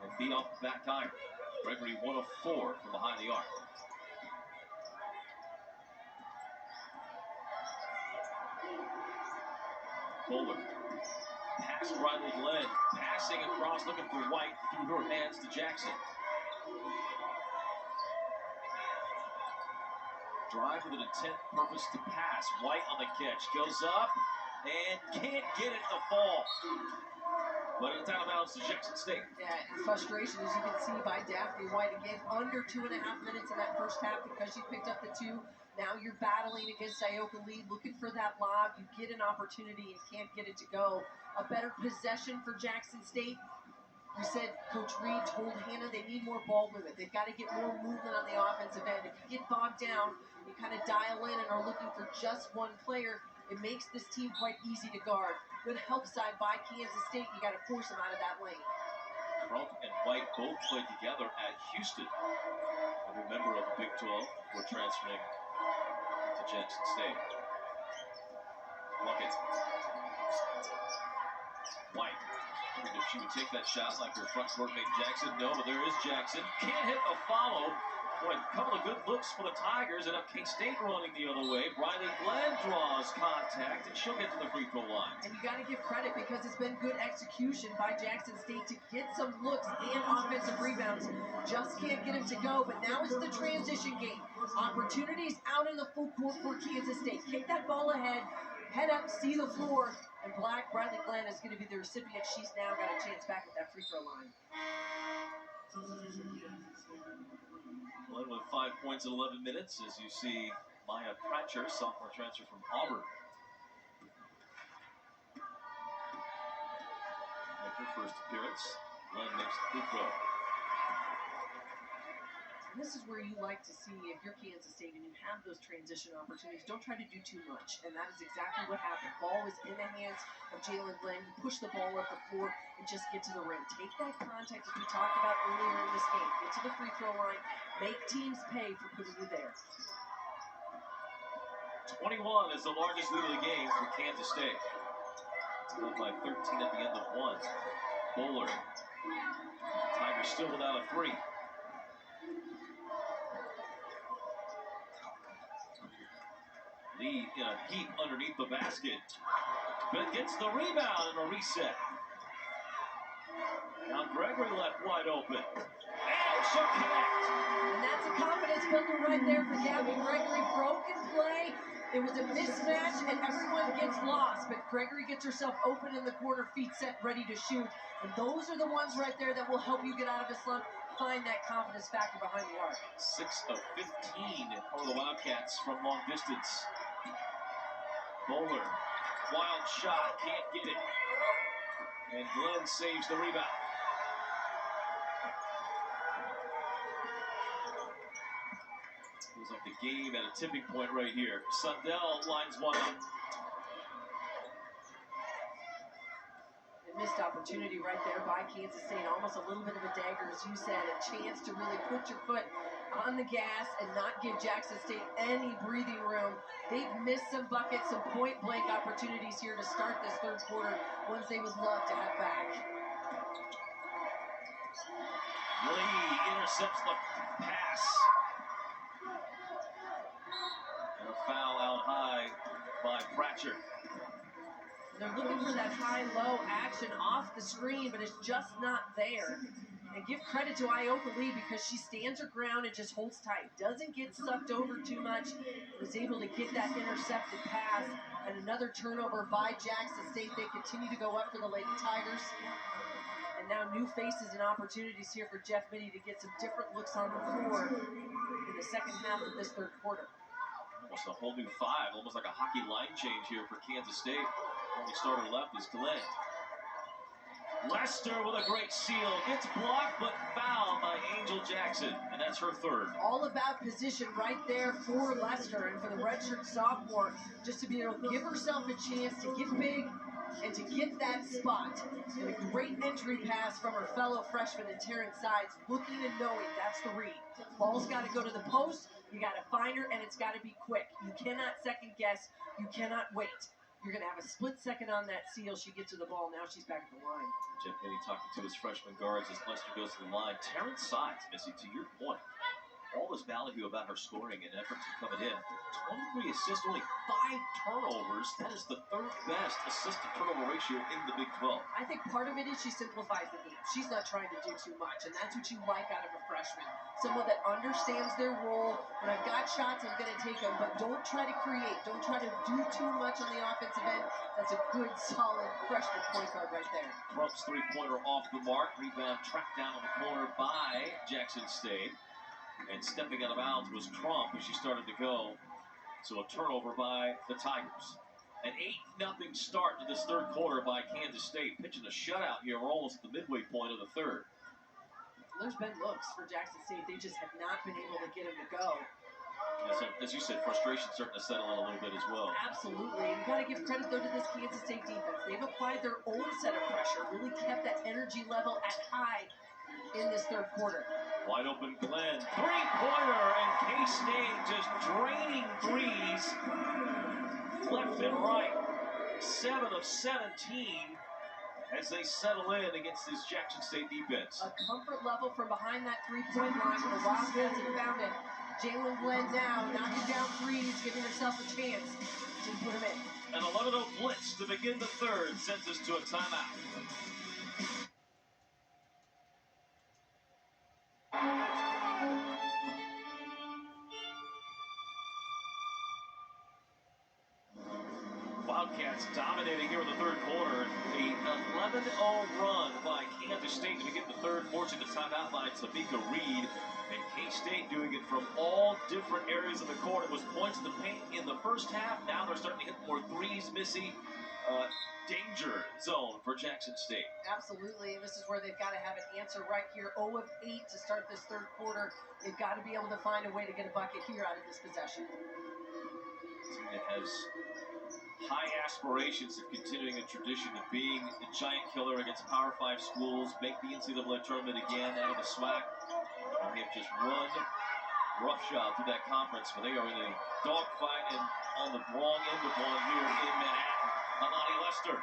and be off the back iron. Gregory 1 of 4 from behind the arc. Bowler. Past Riley Glenn. Passing across, looking for White through her hands to Jackson. Drive with an intent, purpose to pass. White on the catch. Goes up and can't get it to fall. But it's out of bounds to Jackson State. Yeah, and frustration, as you can see, by Daphne White. Again, under 2.5 minutes in that first half because she picked up the 2. Now you're battling against Ioka Lee, looking for that lob. You get an opportunity and can't get it to go. A better possession for Jackson State. We said Coach Reed told Hannah they need more ball movement. They've got to get more movement on the offensive end. If you get bogged down, you kind of dial in and are looking for just one player, it makes this team quite easy to guard. Good help side by Kansas State. You got to force them out of that lane. Crump and White both played together at Houston. Every member of the Big 12 before transferring to Jackson State. Luckett. White. I wondered if she would take that shot like her front court mate Jackson. No, but there is Jackson. Can't hit a follow. Boy, a couple of good looks for the Tigers, and up K-State running the other way. Briley Glenn draws contact, and she'll get to the free throw line. And you got to give credit because it's been good execution by Jackson State to get some looks and offensive rebounds. Just can't get them to go, but now it's the transition game. Opportunities out in the full court for Kansas State. Kick that ball ahead, head up, see the floor, and Briley Glenn is going to be the recipient. She's now got a chance back at that free throw line. Glenn with 5 points in 11 minutes, as you see Maya Pratcher, sophomore transfer from Auburn. Make her first appearance. Glenn makes the free throw. This is where you like to see, if you're Kansas State and you have those transition opportunities, don't try to do too much. And that is exactly what happened. Ball was in the hands of Jalen Glenn. You push the ball up the floor and just get to the rim. Take that contact as we talked about earlier in this game. Get to the free throw line. Make teams pay for putting you there. 21 is the largest lead of the game for Kansas State. It's led by 13 at the end of one. Bowler. Tigers still without a three. Lee in a heap underneath the basket. But gets the rebound and a reset. Now Gregory left wide open. And she'll connect. And that's a confidence builder right there for Gabby Gregory. Broken play. It was a mismatch and everyone gets lost. But Gregory gets herself open in the corner, feet set, ready to shoot. And those are the ones right there that will help you get out of a slump. Find that confidence factor behind the arc. 6 of 15 for the Wildcats from long distance. Bowler, wild shot, can't get it. And Glenn saves the rebound. Feels like the game at a tipping point right here. Sundell lines one up. A missed opportunity right there by Kansas State. Almost a little bit of a dagger, as you said. A chance to really put your foot on the gas and not give Jackson State any breathing room. They've missed some buckets, some point-blank opportunities here to start this third quarter, ones they would love to have back. Lee intercepts the pass. And a foul out high by Pratcher. They're looking for that high-low action off the screen, but it's just not there. And give credit to Ioka Lee because she stands her ground and just holds tight. Doesn't get sucked over too much. Was able to get that intercepted pass. And another turnover by Jackson State. They continue to go up for the Lady Tigers. And now new faces and opportunities here for Jeff Mitty to get some different looks on the floor in the second half of this third quarter. Almost a whole new five. Almost like a hockey line change here for Kansas State. Only starter left is Glenn. Lester with a great seal. Gets blocked, but fouled by Angel Jackson. And that's her third. All about position right there for Lester and for the redshirt sophomore, just to be able to give herself a chance to get big and to get that spot. And a great entry pass from her fellow freshman in Terrence Sides, looking and knowing that's the read. Ball's got to go to the post, you got to find her, and it's got to be quick. You cannot second guess, you cannot wait. You're going to have a split second on that seal. She gets to the ball. Now she's back at the line. Jeff Mitty talking to his freshman guards as Lester goes to the line. Terrence Sides, Missy, to your point, all this ballyhoo about her scoring and efforts are coming in. 23 assists, only 5 turnovers. That is the third best assist-to-turnover ratio in the Big 12. I think part of it is she simplifies the game. She's not trying to do too much, and that's what you like out of a freshman. Someone that understands their role. When I've got shots, I'm going to take them, but don't try to create. Don't try to do too much on the offensive end. That's a good, solid freshman point guard right there. Crump's three-pointer off the mark. Rebound tracked down on the corner by Jackson State. And stepping out of bounds was Crump as she started to go. So a turnover by the Tigers. An 8-0 start to this third quarter by Kansas State. Pitching a shutout here. We're almost at the midway point of the third. There's been looks for Jackson State. They just have not been able to get him to go. As you said, frustration starting to settle in a little bit as well. Absolutely. And you got to give credit, though, to this Kansas State defense. They've applied their own set of pressure, really kept that energy level at high in this third quarter. Wide open Glenn, three-pointer, and K-State just draining threes left and right. 7 of 17. as they settle in against this Jackson State defense. A comfort level from behind that three-point line. The Wildcats have found it. Jalen Glenn now knocking down threes, giving herself a chance to put them in. An 11-0 blitz to begin the third sends us to a timeout. Wildcats dominating here in the third quarter. The 11-0 run by Kansas State to begin the third, forcing the timeout by Tamika Reed. And K-State doing it from all different areas of the court. It was points in the paint in the first half. Now they're starting to hit more threes. Missy, danger zone for Jackson State. Absolutely, and this is where they've got to have an answer right here. 0 of 8 to start this third quarter. They've got to be able to find a way to get a bucket here out of this possession. Team that has high aspirations of continuing a tradition of being the giant killer against Power 5 schools, make the NCAA tournament again out of the SWAC. And they have just run roughshod through that conference, but they are in a dogfight and on the wrong end of one here in Manhattan. Alani Lester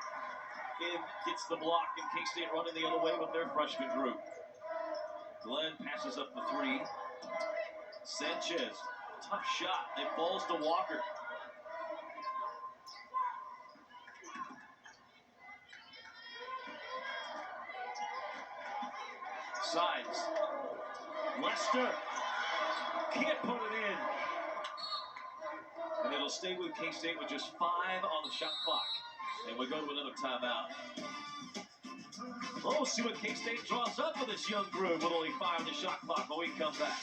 gets the block, and K-State running the other way with their freshman group. Glenn passes up the three. Sanchez, tough shot. It falls to Walker. Sides. Lester can't put it in. And it'll stay with K-State with just 5 on the shot clock. And we go to another timeout. We'll see what K-State draws up for this young group with only 5 on the shot clock when we come back.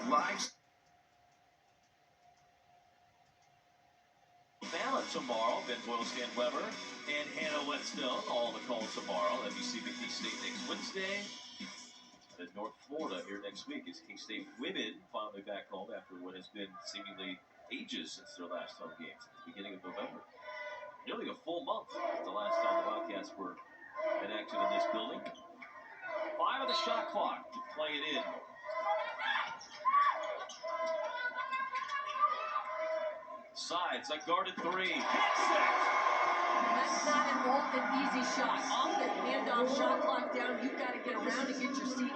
Live. Ballot tomorrow. Ben Boyle, Stan Weber, and Hannah Whetstone. All the calls tomorrow. NBC K-State next Wednesday. And North Florida here next week as K-State women finally back home after what has been seemingly ages since their last home games at the beginning of November. Nearly a full month since the last time the Wildcats were enacted in this building. 5 on the shot clock to play it in. Sides, a guarded three. Hits it! That's not an easy shot. Off the handoff, shot clock down. You've got to get around and get your feet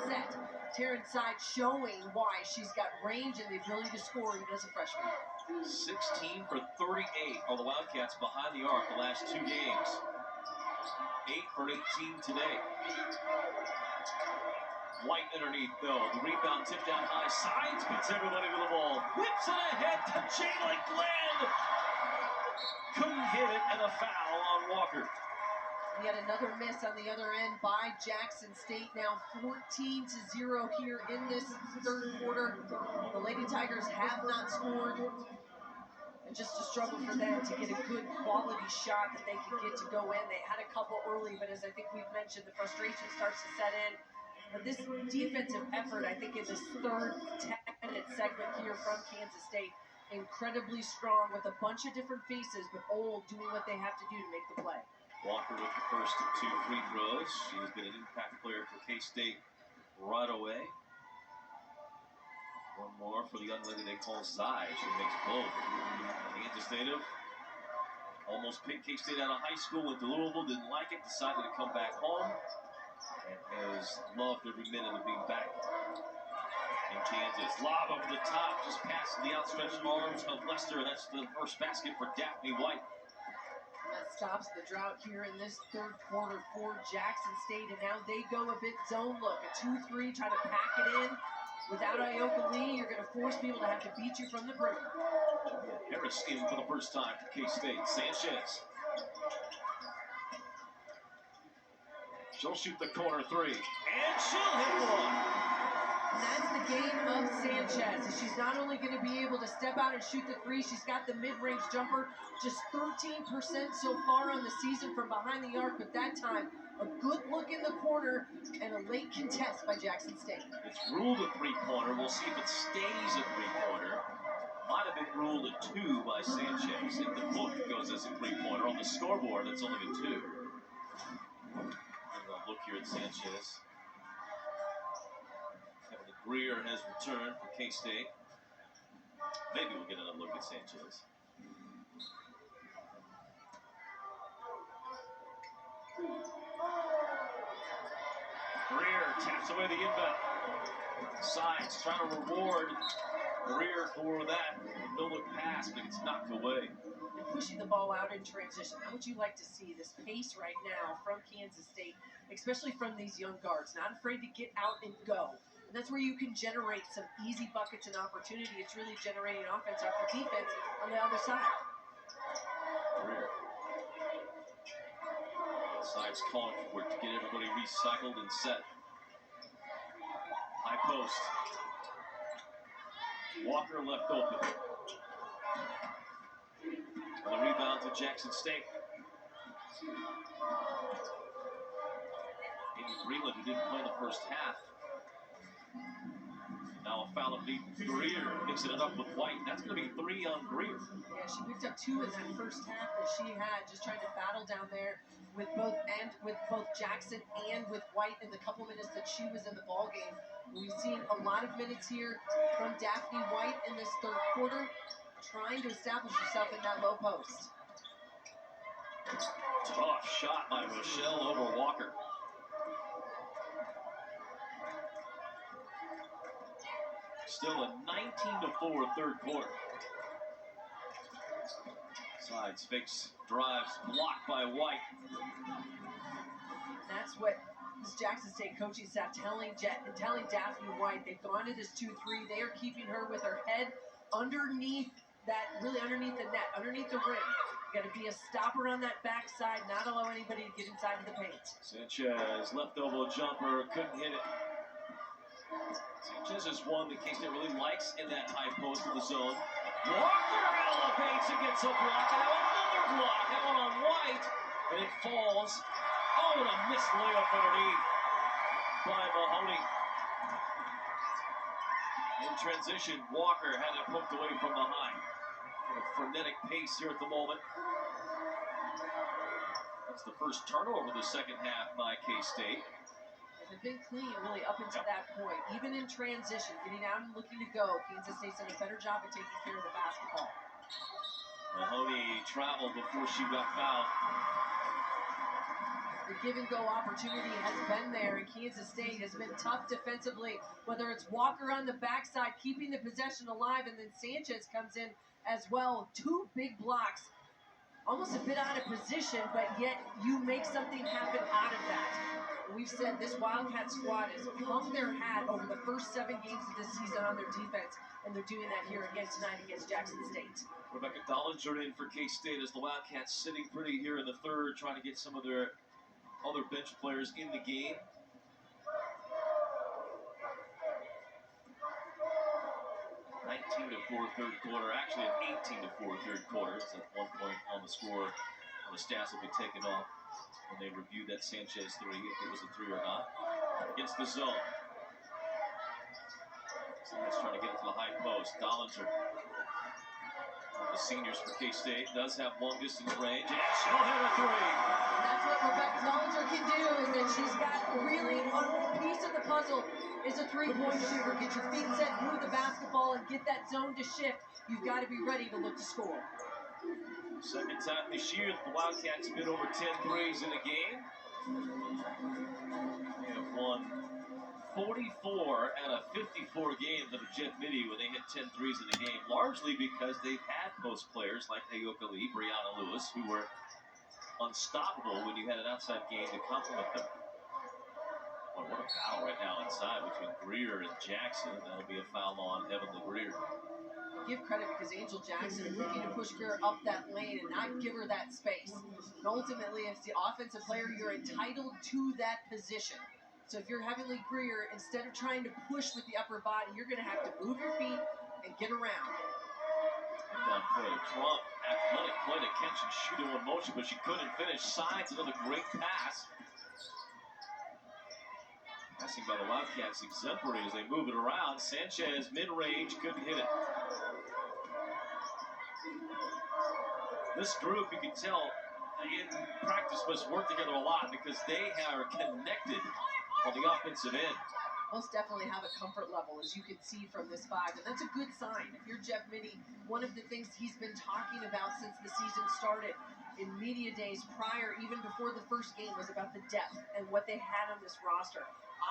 set. Taryn Sides showing why she's got range and the ability to score even as a freshman. 16 for 38 are the Wildcats behind the arc the last 2 games. 8 for 18 today. White underneath, though. The rebound tipped down high. Sides beats everybody to the ball. Whips it ahead to Jalen Glenn. Couldn't hit it, and a foul on Walker. Yet another miss on the other end by Jackson State. Now 14-0 here in this third quarter. The Lady Tigers have not scored. And just a struggle for them to get a good quality shot that they can get to go in. They had a couple early, but as I think we've mentioned, the frustration starts to set in. But this defensive effort, I think, in this third 10-minute segment here from Kansas State, incredibly strong with a bunch of different faces, but all doing what they have to do to make the play. Walker with the first of 2 free throws. She has been an impact player for K-State right away. One more for the young lady they call Zai. She makes both. Kansas native almost picked K-State out of high school, went to Louisville, didn't like it, decided to come back home, and has loved every minute of being back in Kansas. Lob over the top, just past the outstretched arms of Lester. That's the first basket for Daphne White. That stops the drought here in this third quarter for Jackson State, and now they go a bit zone look. A 2-3, try to pack it in. Without Ioka Lee, you're going to force people to have to beat you from the perimeter. Harris in for the first time for K-State. Sanchez. She'll shoot the corner 3, and she'll hit one. And that's the game of Sanchez. She's not only going to be able to step out and shoot the 3, she's got the mid-range jumper. Just 13% so far on the season from behind the arc, but that time, a good look in the corner and a late contest by Jackson State. It's ruled a 3-pointer. We'll see if it stays a 3-pointer. Might have been ruled a 2 by Sanchez. If the book goes as a 3-pointer, on the scoreboard, it's only a 2. Look here at Sanchez. Kevin Greer has returned for K-State. Maybe we'll get another look at Sanchez. Greer taps away the inbound. Sides trying to reward Greer for that no-look pass, but it's knocked away. And pushing the ball out in transition. How would you like to see this pace right now from Kansas State, especially from these young guards? Not afraid to get out and go. And that's where you can generate some easy buckets and opportunity. It's really generating offense after defense on the other side. Greer. Sides calling for it to get everybody recycled and set. High post. Walker left open. And the rebound to Jackson State. Amy Breland, who didn't play the first half. Now a foul of Greer, mixing it up with White. That's going to be 3 on Greer. Yeah, she picked up 2 in that first half that she had, just trying to battle down there with both Jackson and with White in the couple minutes that she was in the ball game. We've seen a lot of minutes here from Daphne White in this third quarter, trying to establish herself in that low post. Tough shot by Rochelle over Walker. Still a 19-4 third quarter. Sides fakes, drives, blocked by White. That's what this Jackson State coaching staff telling Daphne White. They've gone to this 2-3. They are keeping her with her head underneath that, really underneath the net, underneath the rim. You got to be a stopper on that backside, not allow anybody to get inside of the paint. Sanchez, left elbow jumper, couldn't hit it. Sanchez is one that K-State really likes in that high post of the zone. Walker elevates and gets a block, and now another block. That one on White, and it falls. Oh, and a missed layup underneath by Mahoney. In transition, Walker had it poked away from behind. A frenetic pace here at the moment. That's the first turnover of the second half by K-State. They've been clean really up until that point. Even in transition, getting out and looking to go, Kansas State's done a better job of taking care of the basketball. Mahoney traveled before she got fouled. The give-and-go opportunity has been there, and Kansas State has been tough defensively, whether it's Walker on the backside, keeping the possession alive, and then Sanchez comes in as well. 2 big blocks, almost a bit out of position, but yet you make something happen out of that. We've said this Wildcat squad has hung their hat over the first 7 games of this season on their defense, and they're doing that here again tonight against Jackson State. Rebecca Dollinger in for K-State as the Wildcats sitting pretty here in the third, trying to get some of their other bench players in the game. (19-4) third quarter, actually an 18-4 third quarter. It's at one point on the score, on the stats will be taken off when they review that Sanchez 3, if it was a 3 or not. Against the zone. Someone's trying to get it to the high post. Dollinger, one of the seniors for K-State, does have long distance range, and she'll hit a 3. That's what Rebecca Dollinger can do, is that she's got really a piece of the puzzle is a 3-point shooter. Get your feet set, move the basketball, and get that zone to shift. You've got to be ready to look to score. Second time this year that the Wildcats have been over 10 threes in a game. They have won 44 out of 54 games under Jeff Mittie when they hit 10 threes in a game, largely because they've had post players like Ayoka Lee, Brianna Lewis, who were unstoppable when you had an outside game to complement them. Well, what a battle right now inside between Greer and Jackson. That'll be a foul on Heavenly Greer. Give credit because Angel Jackson is looking to push Greer up that lane and not give her that space. And ultimately, as the offensive player, you're entitled to that position. So if you're Heavenly Greer, instead of trying to push with the upper body, you're going to have to move your feet and get around. Down play to Trump. Athletic play to catch and shoot in one motion, but she couldn't finish. Sides, another great pass. Passing by the Wildcats exemplary as they move it around. Sanchez, mid-range, couldn't hit it. This group, you can tell, in practice must work together a lot because they are connected on the offensive end. Most definitely have a comfort level, as you can see from this 5, and that's a good sign. If you're Jeff Mittie, one of the things he's been talking about since the season started, in media days prior, even before the first game, was about the depth and what they had on this roster.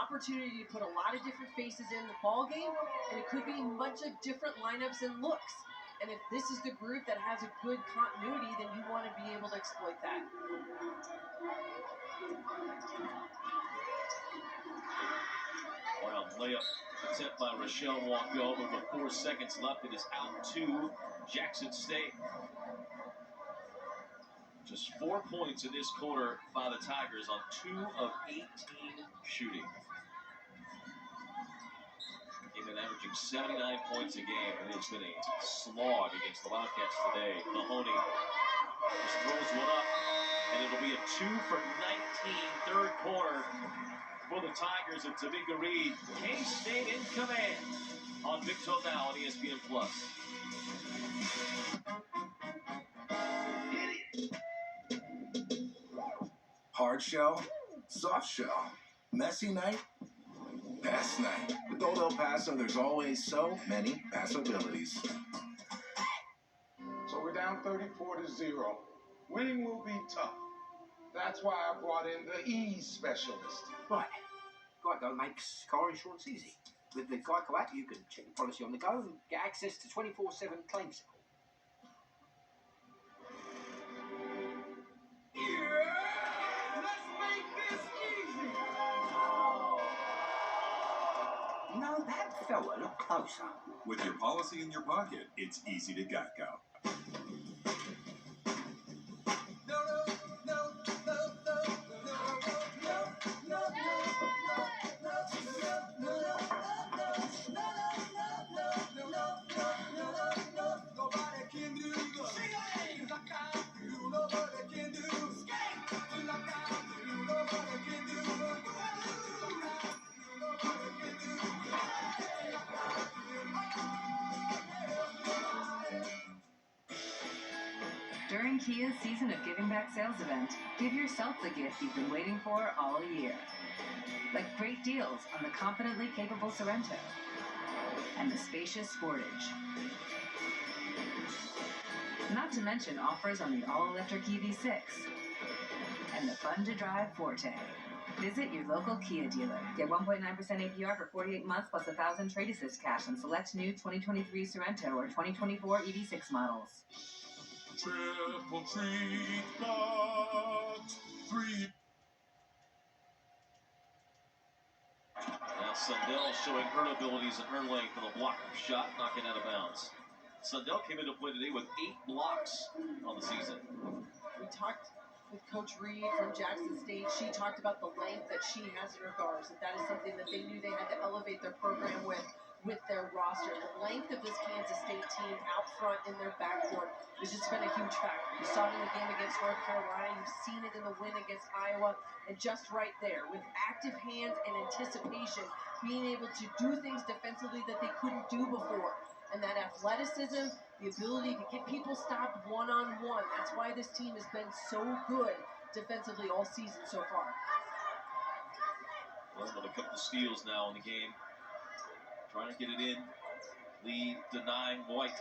Opportunity to put a lot of different faces in the ball game, and it could be much of different lineups and looks. And if this is the group that has a good continuity, then you want to be able to exploit that. Wild layup attempt by Rochelle won't go, but with 4 seconds left, it is out to Jackson State. Just 4 points in this quarter by the Tigers on 2 of 18 shooting. They've been averaging 79 points a game, and it's been a slog against the Wildcats today. Mahoney just throws one up, and it'll be a 2 for 19 third quarter for the Tigers. And Tamika Reed, K-State in command on Big 12 Now on ESPN+. Hard shell, soft shell, messy night, best night. With Old El Paso, there's always so many possibilities. So we're down 34-0. Winning will be tough. That's why I brought in the ease specialist. Right. Geico makes car insurance easy. With the Geico app, you can check your policy on the go and get access to 24/7 claim support. Let's make this easy. You know, that felt a lot closer. With your policy in your pocket, it's easy to Geico. During Kia's Season of Giving Back sales event, give yourself the gift you've been waiting for all year. Like great deals on the confidently capable Sorento and the spacious Sportage. Not to mention offers on the all-electric EV6 and the fun-to-drive Forte. Visit your local Kia dealer. Get 1.9% APR for 48 months plus 1,000 trade assist cash on select new 2023 Sorento or 2024 EV6 models. Triple treat box 3. Now Sundell showing her abilities and her length on the block shot, knocking out of bounds. Sundell came into play today with 8 blocks on the season. We talked with Coach Reed from Jackson State. She talked about the length that she has in her guards, that is something that they knew they had to elevate their program with their roster. The length of this Kansas State team out front in their backcourt has just been a huge factor. You saw it in the game against North Carolina. You've seen it in the win against Iowa. And just right there, with active hands and anticipation, being able to do things defensively that they couldn't do before. And that athleticism, the ability to get people stopped one-on-one. That's why this team has been so good defensively all season so far. Well, with a couple of steals now in the game. Trying to get it in. Lead denying White.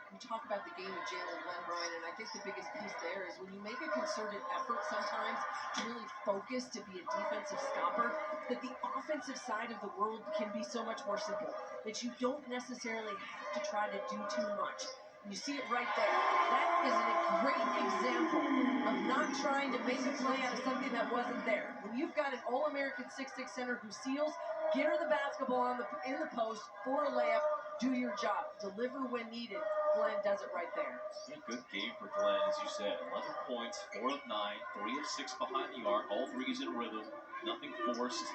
We talk about the game of Jalen Glenn, Brian, and I think the biggest piece there is when you make a concerted effort sometimes to really focus to be a defensive stopper, that the offensive side of the world can be so much more simple, that you don't necessarily have to try to do too much. You see it right there. That is a great example of not trying to make a play out of something that wasn't there. When you've got an All-American 6'6" center who seals, get her the basketball in the post for a layup, do your job, deliver when needed. Glenn does it right there. A good game for Glenn, as you said. 11 points, 4 of 9, 3 of 6 behind the arc, all threes in rhythm, nothing forced,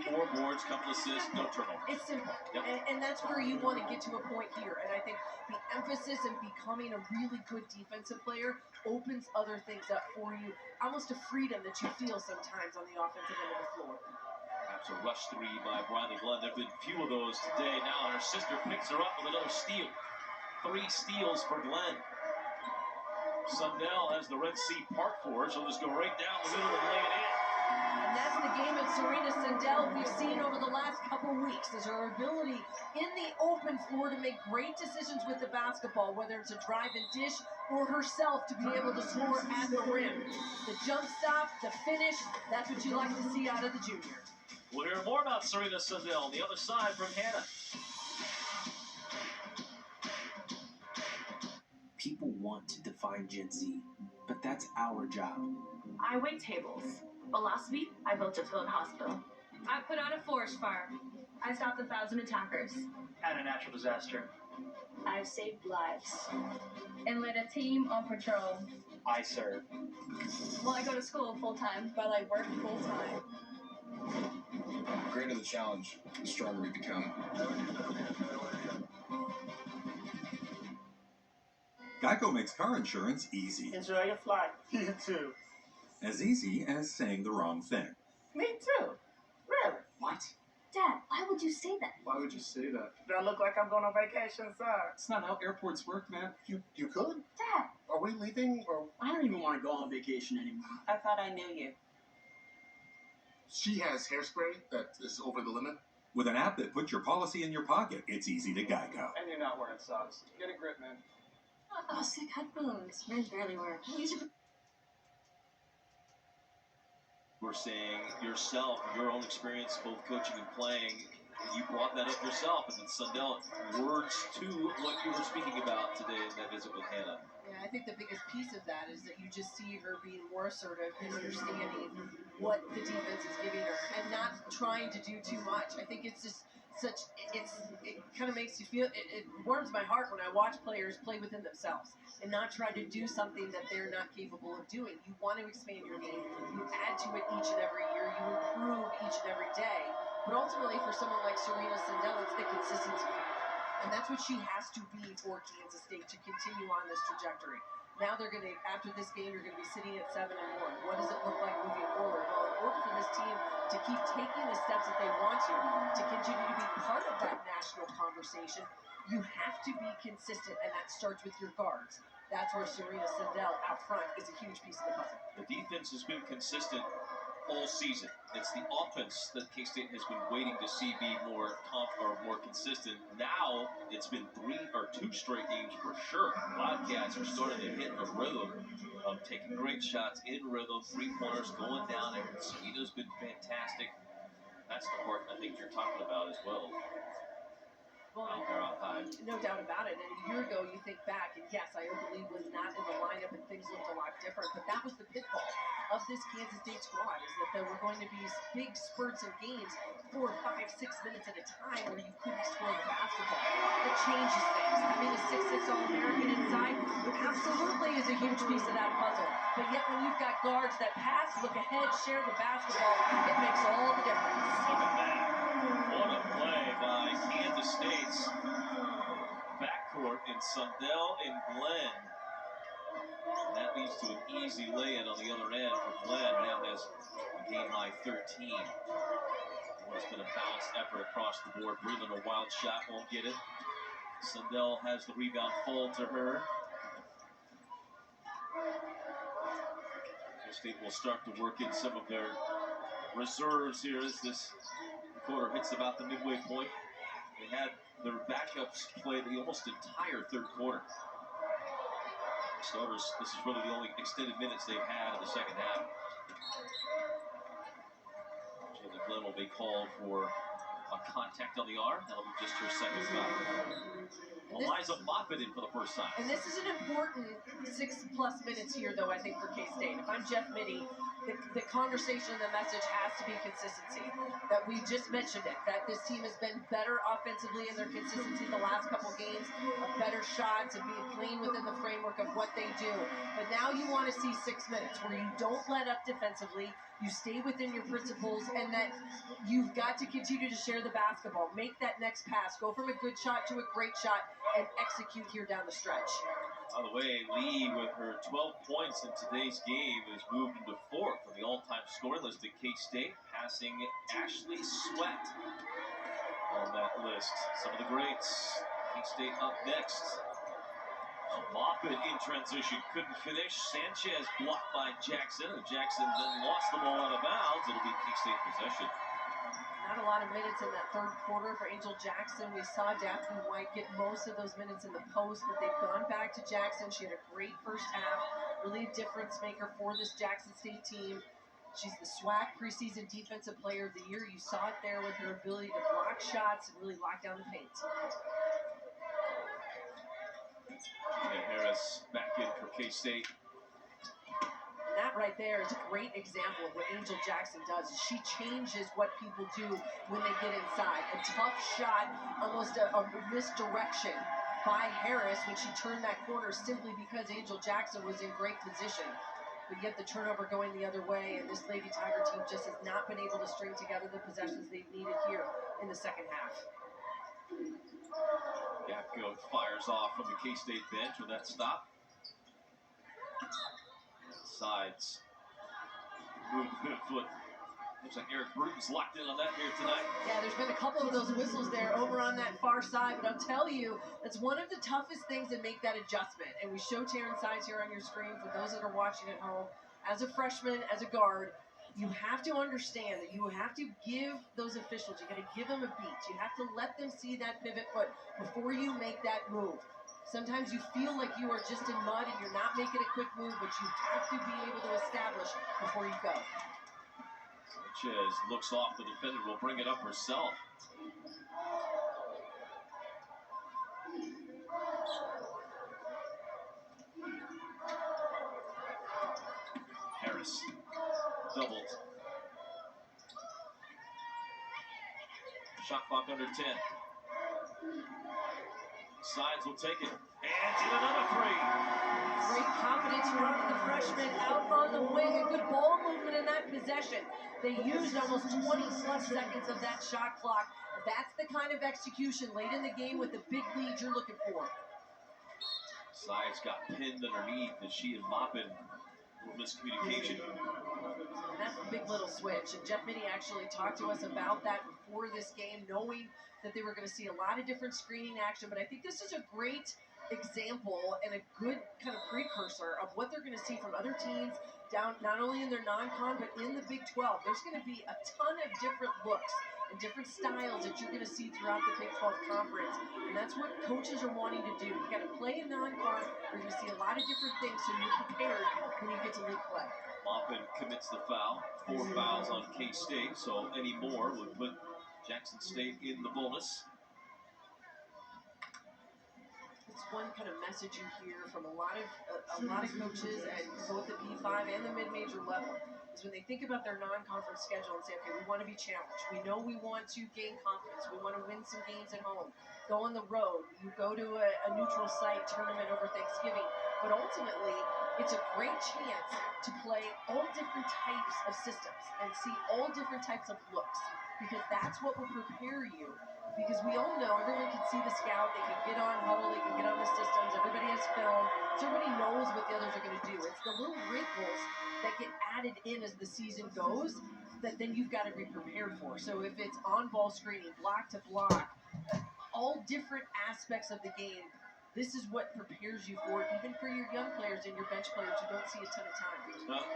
4 boards, couple assists, no turnovers. It's simple, Yep. and that's where you want to get to a point here. And I think the emphasis in becoming a really good defensive player opens other things up for you, almost a freedom that you feel sometimes on the offensive end of the floor. That's a rush 3 by Briley Glenn. There have been few of those today. Now her sister picks her up with another steal. 3 steals for Glenn. Sundell has the Red Sea part for her. She'll just go right down the middle and lay it in. And that's the game of Serena Sundell we've seen over the last couple weeks, is her ability in the open floor to make great decisions with the basketball, whether it's a drive and dish or herself to be able to score at the rim. The jump stop, the finish, that's what you like to see out of the junior. We'll hear more about Serena Sundell on the other side from Hannah. People want to define Gen Z, but that's our job. I wait tables, but last week I built a field hospital. I put out a forest fire. I stopped 1,000 attackers. At a natural disaster. I've saved lives. And led a team on patrol. I serve. Well, I go to school full-time, but I work full-time. The greater the challenge, the stronger we become. Geico makes car insurance easy. Enjoy your flight. You too. As easy as saying the wrong thing. Me too. Really? What? Dad, why would you say that? Why would you say that? Do I look like I'm going on vacation, sir? It's not how airports work, man. You could? Dad! Are we leaving or? I don't even want to go on vacation anymore. I thought I knew you. She has hairspray that is over the limit. With an app that puts your policy in your pocket, it's easy to Geico. And you're not wearing socks. Get a grip, man. Oh, sick headphones. Mine barely work. We're saying yourself, your own experience, both coaching and playing, you brought that up yourself. And then Sundell, words to what you were speaking about today in that visit with Hannah. Yeah, I think the biggest piece of that is that you just see her being more assertive and understanding what the defense is giving her and not trying to do too much. I think it's just it kind of makes you feel, it warms my heart when I watch players play within themselves and not try to do something that they're not capable of doing. You want to expand your game. You add to it each and every year. You improve each and every day. But ultimately, for someone like Serena Sundell, it's the consistency factor. And that's what she has to be for Kansas State to continue on this trajectory. Now they're going to, after this game, you're going to be sitting at 7-1. What does it look like moving forward? Well, in order for this team to keep taking the steps that they want to continue to be part of that national conversation, you have to be consistent, and that starts with your guards. That's where Serena Sundell out front is a huge piece of the puzzle. The defense has been consistent all season. It's the offense that K-State has been waiting to see be more consistent. Now it's been 2 straight games for sure. Wildcats are starting to hit a rhythm of taking great shots in rhythm, 3-pointers going down there. Serena's been fantastic. That's the part I think you're talking about as well. Well, no doubt about it. And a year ago, you think back, and yes, Iowa Lee was not in the lineup and things looked a lot different, but that was the pitfall of this Kansas State squad, is that there were going to be big spurts of games, 4, 5, 6 minutes at a time where you couldn't score the basketball. It changes things. Having a 6'6" All-American inside absolutely is a huge piece of that puzzle. But yet when you've got guards that pass, look ahead, share the basketball, it makes all the difference. Look at that. What a play by Kansas State's backcourt in Sundell and Glenn. And that leads to an easy lay-in on the other end for Glenn. Now has a game-high 13. It's been a balanced effort across the board. Breland, a wild shot, won't get it. Sundell has the rebound fall to her. State will start to work in some of their reserves here as this quarter hits about the midway point. They had their backups play the almost entire third quarter. Starters, this is really the only extended minutes they've had in the second half. Jalen Glenn will be called for a contact on the arm. That'll be just her second foul. Eliza Moffitt in for the first time. And this is an important 6+ minutes here, though, I think, for K-State. If I'm Jeff Mittie, the conversation and the message has to be consistency. That we just mentioned it, that this team has been better offensively in their consistency the last couple games, better shots and being clean within the framework of what they do. But now you want to see 6 minutes where you don't let up defensively, you stay within your principles, and that you've got to continue to share the basketball. Make that next pass. Go from a good shot to a great shot and execute here down the stretch. By the way, Lee, with her 12 points in today's game, has moved into 4th on the all-time scoring list at K-State, passing Ashley Sweat on that list. Some of the greats. K-State up next. Maupin in transition couldn't finish. Sanchez blocked by Jackson, and Jackson then lost the ball out of bounds. It'll be K-State possession. Not a lot of minutes in that third quarter for Angel Jackson. We saw Daphne White get most of those minutes in the post, but they've gone back to Jackson. She had a great first half, really a difference maker for this Jackson State team. She's the SWAC preseason defensive player of the year. You saw it there with her ability to block shots and really lock down the paint. Harris back in for K-State. And that right there is a great example of what Angel Jackson does. She changes what people do when they get inside. A tough shot, almost a misdirection by Harris when she turned that corner simply because Angel Jackson was in great position. But yet the turnover going the other way, and this Lady Tiger team just has not been able to string together the possessions they've needed here in the second half. Gapco fires off from the K-State bench with that stop. Sides. Move foot. Looks like Eric Bruton's locked in on that here tonight. Yeah, there's been a couple of those whistles there over on that far side, but I'll tell you, that's one of the toughest things to make that adjustment. And we show Taryn Sides here on your screen for those that are watching at home. As a freshman, as a guard, you have to understand that you have to give those officials, you got to give them a beat. You have to let them see that pivot foot before you make that move. Sometimes you feel like you are just in mud and you're not making a quick move, but you have to be able to establish before you go. Sanchez looks off the defender, will bring it up herself. Harris doubled. Shot clock under 10. Sides will take it. And hit another three. Great confidence from the freshman out on the wing. A good ball movement in that possession. They used almost 20 plus seconds of that shot clock. That's the kind of execution late in the game with the big lead you're looking for. Sides got pinned underneath as she and Maupin were miscommunication. And that's a big little switch. And Jeff Mitty actually talked to us about that before this game, knowing that they were going to see a lot of different screening action. But I think this is a great example and a good kind of precursor of what they're going to see from other teams down, not only in their non-con, but in the Big 12. There's going to be a ton of different looks and different styles that you're going to see throughout the Big 12 Conference. And that's what coaches are wanting to do. You got to play in non-con. You're going to see a lot of different things so you're prepared when you get to league play. Maupin commits the foul. 4 fouls on K-State, so any more would put Jackson State in the bonus. It's one kind of message you hear from a lot of coaches at both the P5 and the mid-major level is when they think about their non-conference schedule and say, okay, we want to be challenged. We know we want to gain confidence. We want to win some games at home. Go on the road. You go to a neutral site tournament over Thanksgiving. But ultimately, it's a great chance to play all different types of systems and see all different types of looks, because that's what will prepare you. Because we all know everyone can see the scout, they can get on Hudl, they can get on the systems, everybody has film, so everybody knows what the others are going to do. It's the little wrinkles that get added in as the season goes that then you've got to be prepared for. So if it's on-ball screening, block to block, all different aspects of the game, this is what prepares you for it, even for your young players and your bench players who don't see a ton of time.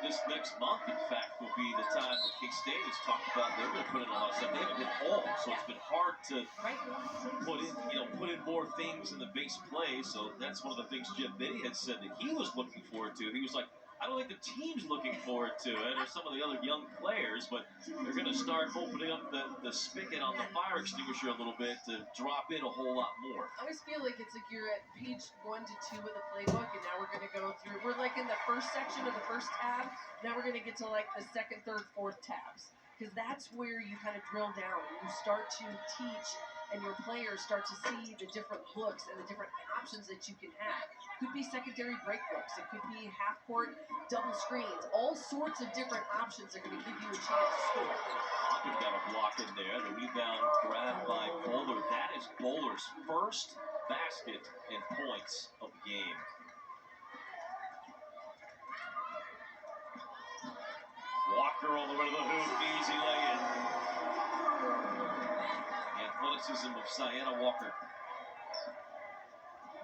This next month, in fact, will be the time that K-State has talked about they're going to put in a lot of stuff. They haven't hit all, so it's been hard to put in more things in the base play. So that's one of the things Jim Mitty had said that he was looking forward to. He was like, I don't think the team's looking forward to it, or some of the other young players, but they're going to start opening up the spigot on the fire extinguisher a little bit to drop in a whole lot more. I always feel like it's like you're at page 1 to 2 of the playbook, and now we're going to go through, we're like in the first section of the first tab, now we're going to get to like the second, third, fourth tabs, because that's where you kind of drill down, and you start to teach, and your players start to see the different looks and the different options that you can have. Could be secondary break looks, it could be half-court double screens, all sorts of different options are going to give you a chance to score. Hawkins got a block in there. The rebound grabbed by Bowler. That is Bowler's first basket and points of the game. Walker all the way to the hoop. Easy lay-in. The athleticism of Sienna Walker.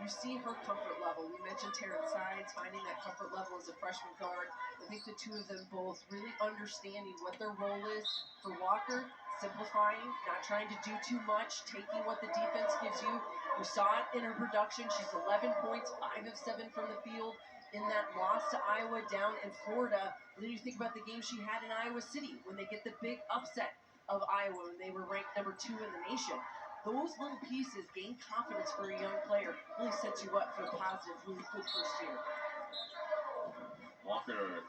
You see her comfort level. We mentioned Terrence Sides finding that comfort level as a freshman guard. I think the two of them both really understanding what their role is. For Walker, simplifying, not trying to do too much, taking what the defense gives you. We saw it in her production. She's 11 points, 5 of 7 from the field in that loss to Iowa down in Florida. And then you think about the game she had in Iowa City when they get the big upset of Iowa when they were ranked number 2 in the nation. Those little pieces gain confidence for a young player, really sets you up for a positive, really good first year. Walker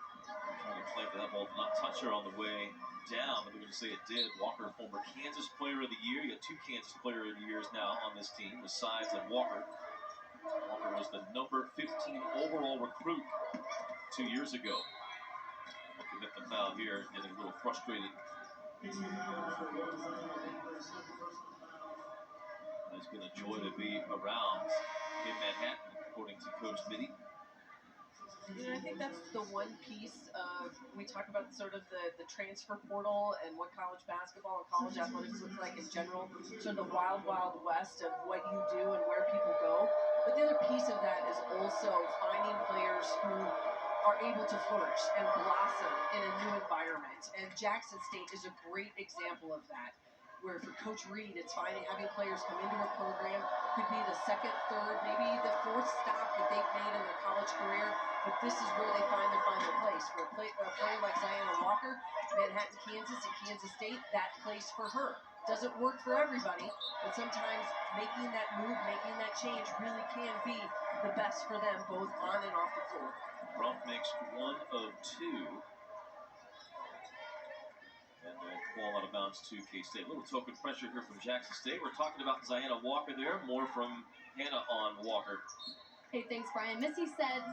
trying to claim that ball, did not touch her on the way down, but they're going to say it did. Walker, former Kansas Player of the Year. You got 2 Kansas Player of the Years now on this team with Sides and Walker. Walker was the number 15 overall recruit 2 years ago. We'll commit the foul here, getting a little frustrated. It's been a joy to be around in Manhattan, according to Coach Mitty. I think that's the one piece of, we talk about sort of the transfer portal and what college basketball and college athletics looks like in general, sort of the wild, wild west of what you do and where people go. But the other piece of that is also finding players who are able to flourish and blossom in a new environment. And Jackson State is a great example of that, where for Coach Reed, it's having players come into a program, could be the second, third, maybe the fourth stop that they've made in their college career, but this is where they find their place. For a player like Ziana Walker, Manhattan, Kansas, and Kansas State, that place for her. Doesn't work for everybody, but sometimes making that move, making that change really can be the best for them, both on and off the floor. Rumph makes 1 of 2. And then ball out of bounds to K-State. A little token pressure here from Jackson State. We're talking about Ziana Walker there. More from Hannah on Walker. Hey, thanks, Brian. Missy said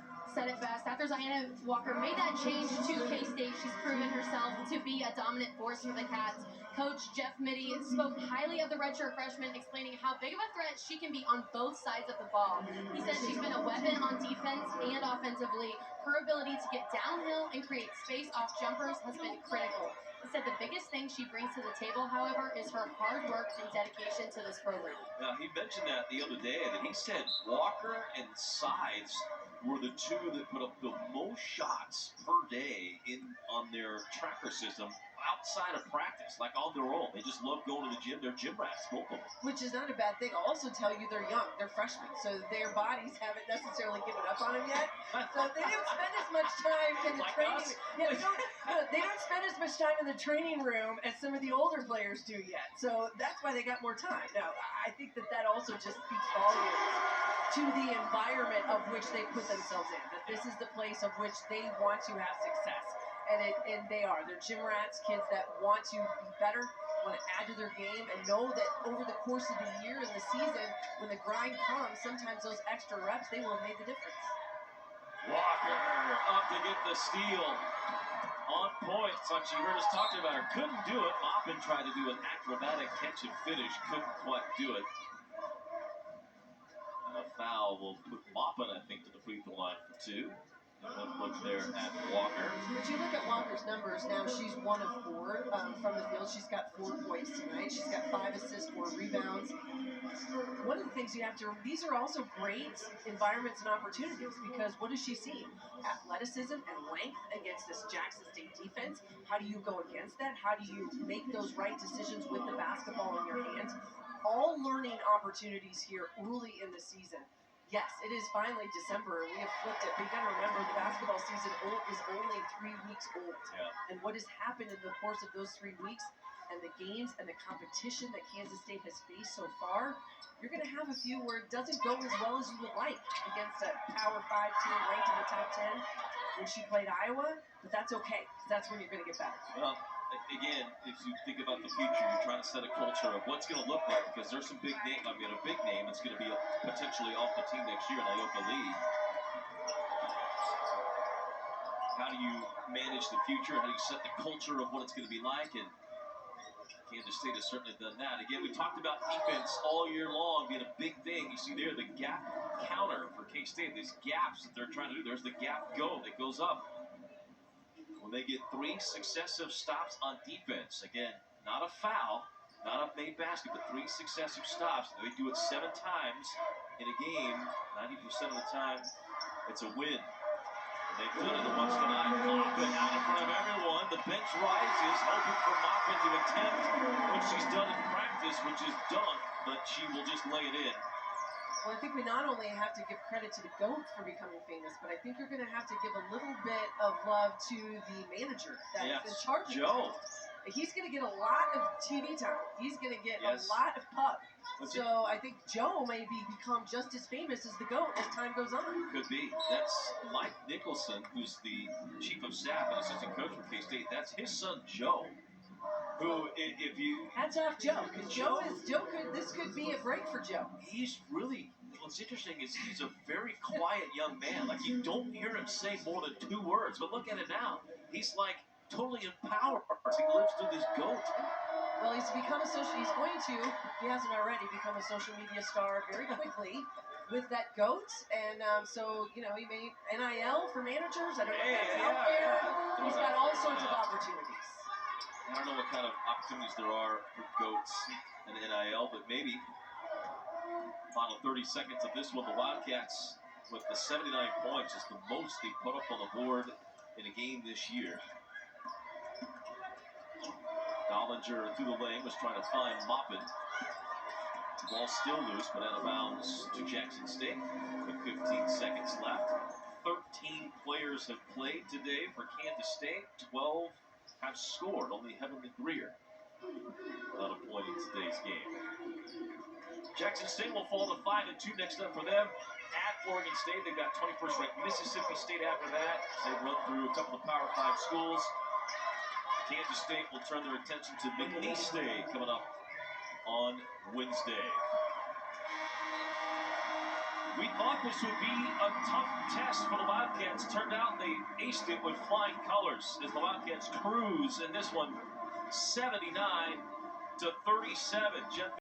it best. After Ziana Walker made that change to K-State, she's proven herself to be a dominant force for the Cats. Coach Jeff Mitty spoke highly of the redshirt freshman, explaining how big of a threat she can be on both sides of the ball. He said she's been a weapon on defense and offensively. Her ability to get downhill and create space off jumpers has been critical. He said the biggest thing she brings to the table, however, is her hard work and dedication to this program. Now, he mentioned that the other day, that he said Walker and Sides were the 2 that put up the most shots per day on their tracker system outside of practice, like on their own. They just love going to the gym. They're gym rats, both of them. Which is not a bad thing. I'll also tell you they're young. They're freshmen, so their bodies haven't necessarily given up on them yet. So they don't spend as much time in the training. Yeah, they don't spend as much time in the training room as some of the older players do yet. So that's why they got more time. Now, I think that also just speaks volumes to the environment of which they put themselves in. That this is the place of which they want to have success. And they are. They're gym rats, kids that want to be better, want to add to their game, and know that over the course of the year and the season, when the grind comes, sometimes those extra reps, they will have made the difference. Walker up to get the steal. On point. It's like she heard us talking about her. Couldn't do it. Maupin tried to do an acrobatic catch and finish. Couldn't quite do it. And a foul will put Maupin, I think, to the free throw line for 2. Look there at Walker. But you look at Walker's numbers now, she's 1 of 4 from the field. She's got 4 points tonight. She's got 5 assists, 4 rebounds. One of the things you have to, these are also great environments and opportunities, because what does she see? Athleticism and length against this Jackson State defense. How do you go against that? How do you make those right decisions with the basketball in your hands? All learning opportunities here early in the season. Yes, it is finally December, and we have flipped it. But you got to remember, the basketball season is only 3 weeks old. Yeah. And what has happened in the course of those 3 weeks, and the games and the competition that Kansas State has faced so far, you're going to have a few where it doesn't go as well as you would like against a Power 5 team ranked in the top 10 when she played Iowa. But that's okay, because that's when you're going to get better. Well, again, if you think about the future, you're trying to set a culture of what's going to look like, because there's some big name. I mean, a big name that's going to be potentially off the team next year in Ayoka Lee. How do you manage the future? How do you set the culture of what it's going to be like? And Kansas State has certainly done that. Again, we talked about defense all year long being a big thing. You see there the gap counter for K-State. These gaps that they're trying to do. There's the gap go that goes up. When they get 3 successive stops on defense, again, not a foul, not a made basket, but 3 successive stops. They do it 7 times in a game, 90% of the time, it's a win. And they've done it once tonight. Maupin out in front of everyone. The bench rises, hoping for Maupin to attempt what she's done in practice, which is dunk, but she will just lay it in. Well, I think we not only have to give credit to the GOAT for becoming famous, but I think you're going to have to give a little bit of love to the manager that's in charge of Joe. He's going to get a lot of TV time. He's going to get a lot of pub. So I think Joe may become just as famous as the GOAT as time goes on. Could be. That's Mike Nicholson, who's the chief of staff and assistant coach for K-State. That's his son, Joe. Who, if you... Hats off Joe, because this could be a break for Joe. He's really, what's interesting is he's a very quiet young man. Like, you don't hear him say more than 2 words, but look at it now. He's like totally empowered as he lives through this GOAT. Well, he's going to, if he hasn't already, become a social media star very quickly with that GOAT. And so, you know, he made NIL for managers. I don't know if that's out there. He's got all sorts of opportunities. I don't know what kind of opportunities there are for GOATs and NIL, but maybe. Final 30 seconds of this one. The Wildcats with the 79 points is the most they put up on the board in a game this year. Dollinger through the lane was trying to find Maupin. Ball still loose, but out of bounds to Jackson State with 15 seconds left. 13 players have played today for Kansas State. 12 have scored. Only Heavenly Greer without a point in today's game. Jackson State will fall to 5-2 next up for them. At Oregon State, they've got 21st ranked Mississippi State after that. They've run through a couple of Power 5 schools. Kansas State will turn their attention to McNeese State coming up on Wednesday. We thought this would be a tough test for the Wildcats. Turned out they aced it with flying colors as the Wildcats cruise in this one, 79-37.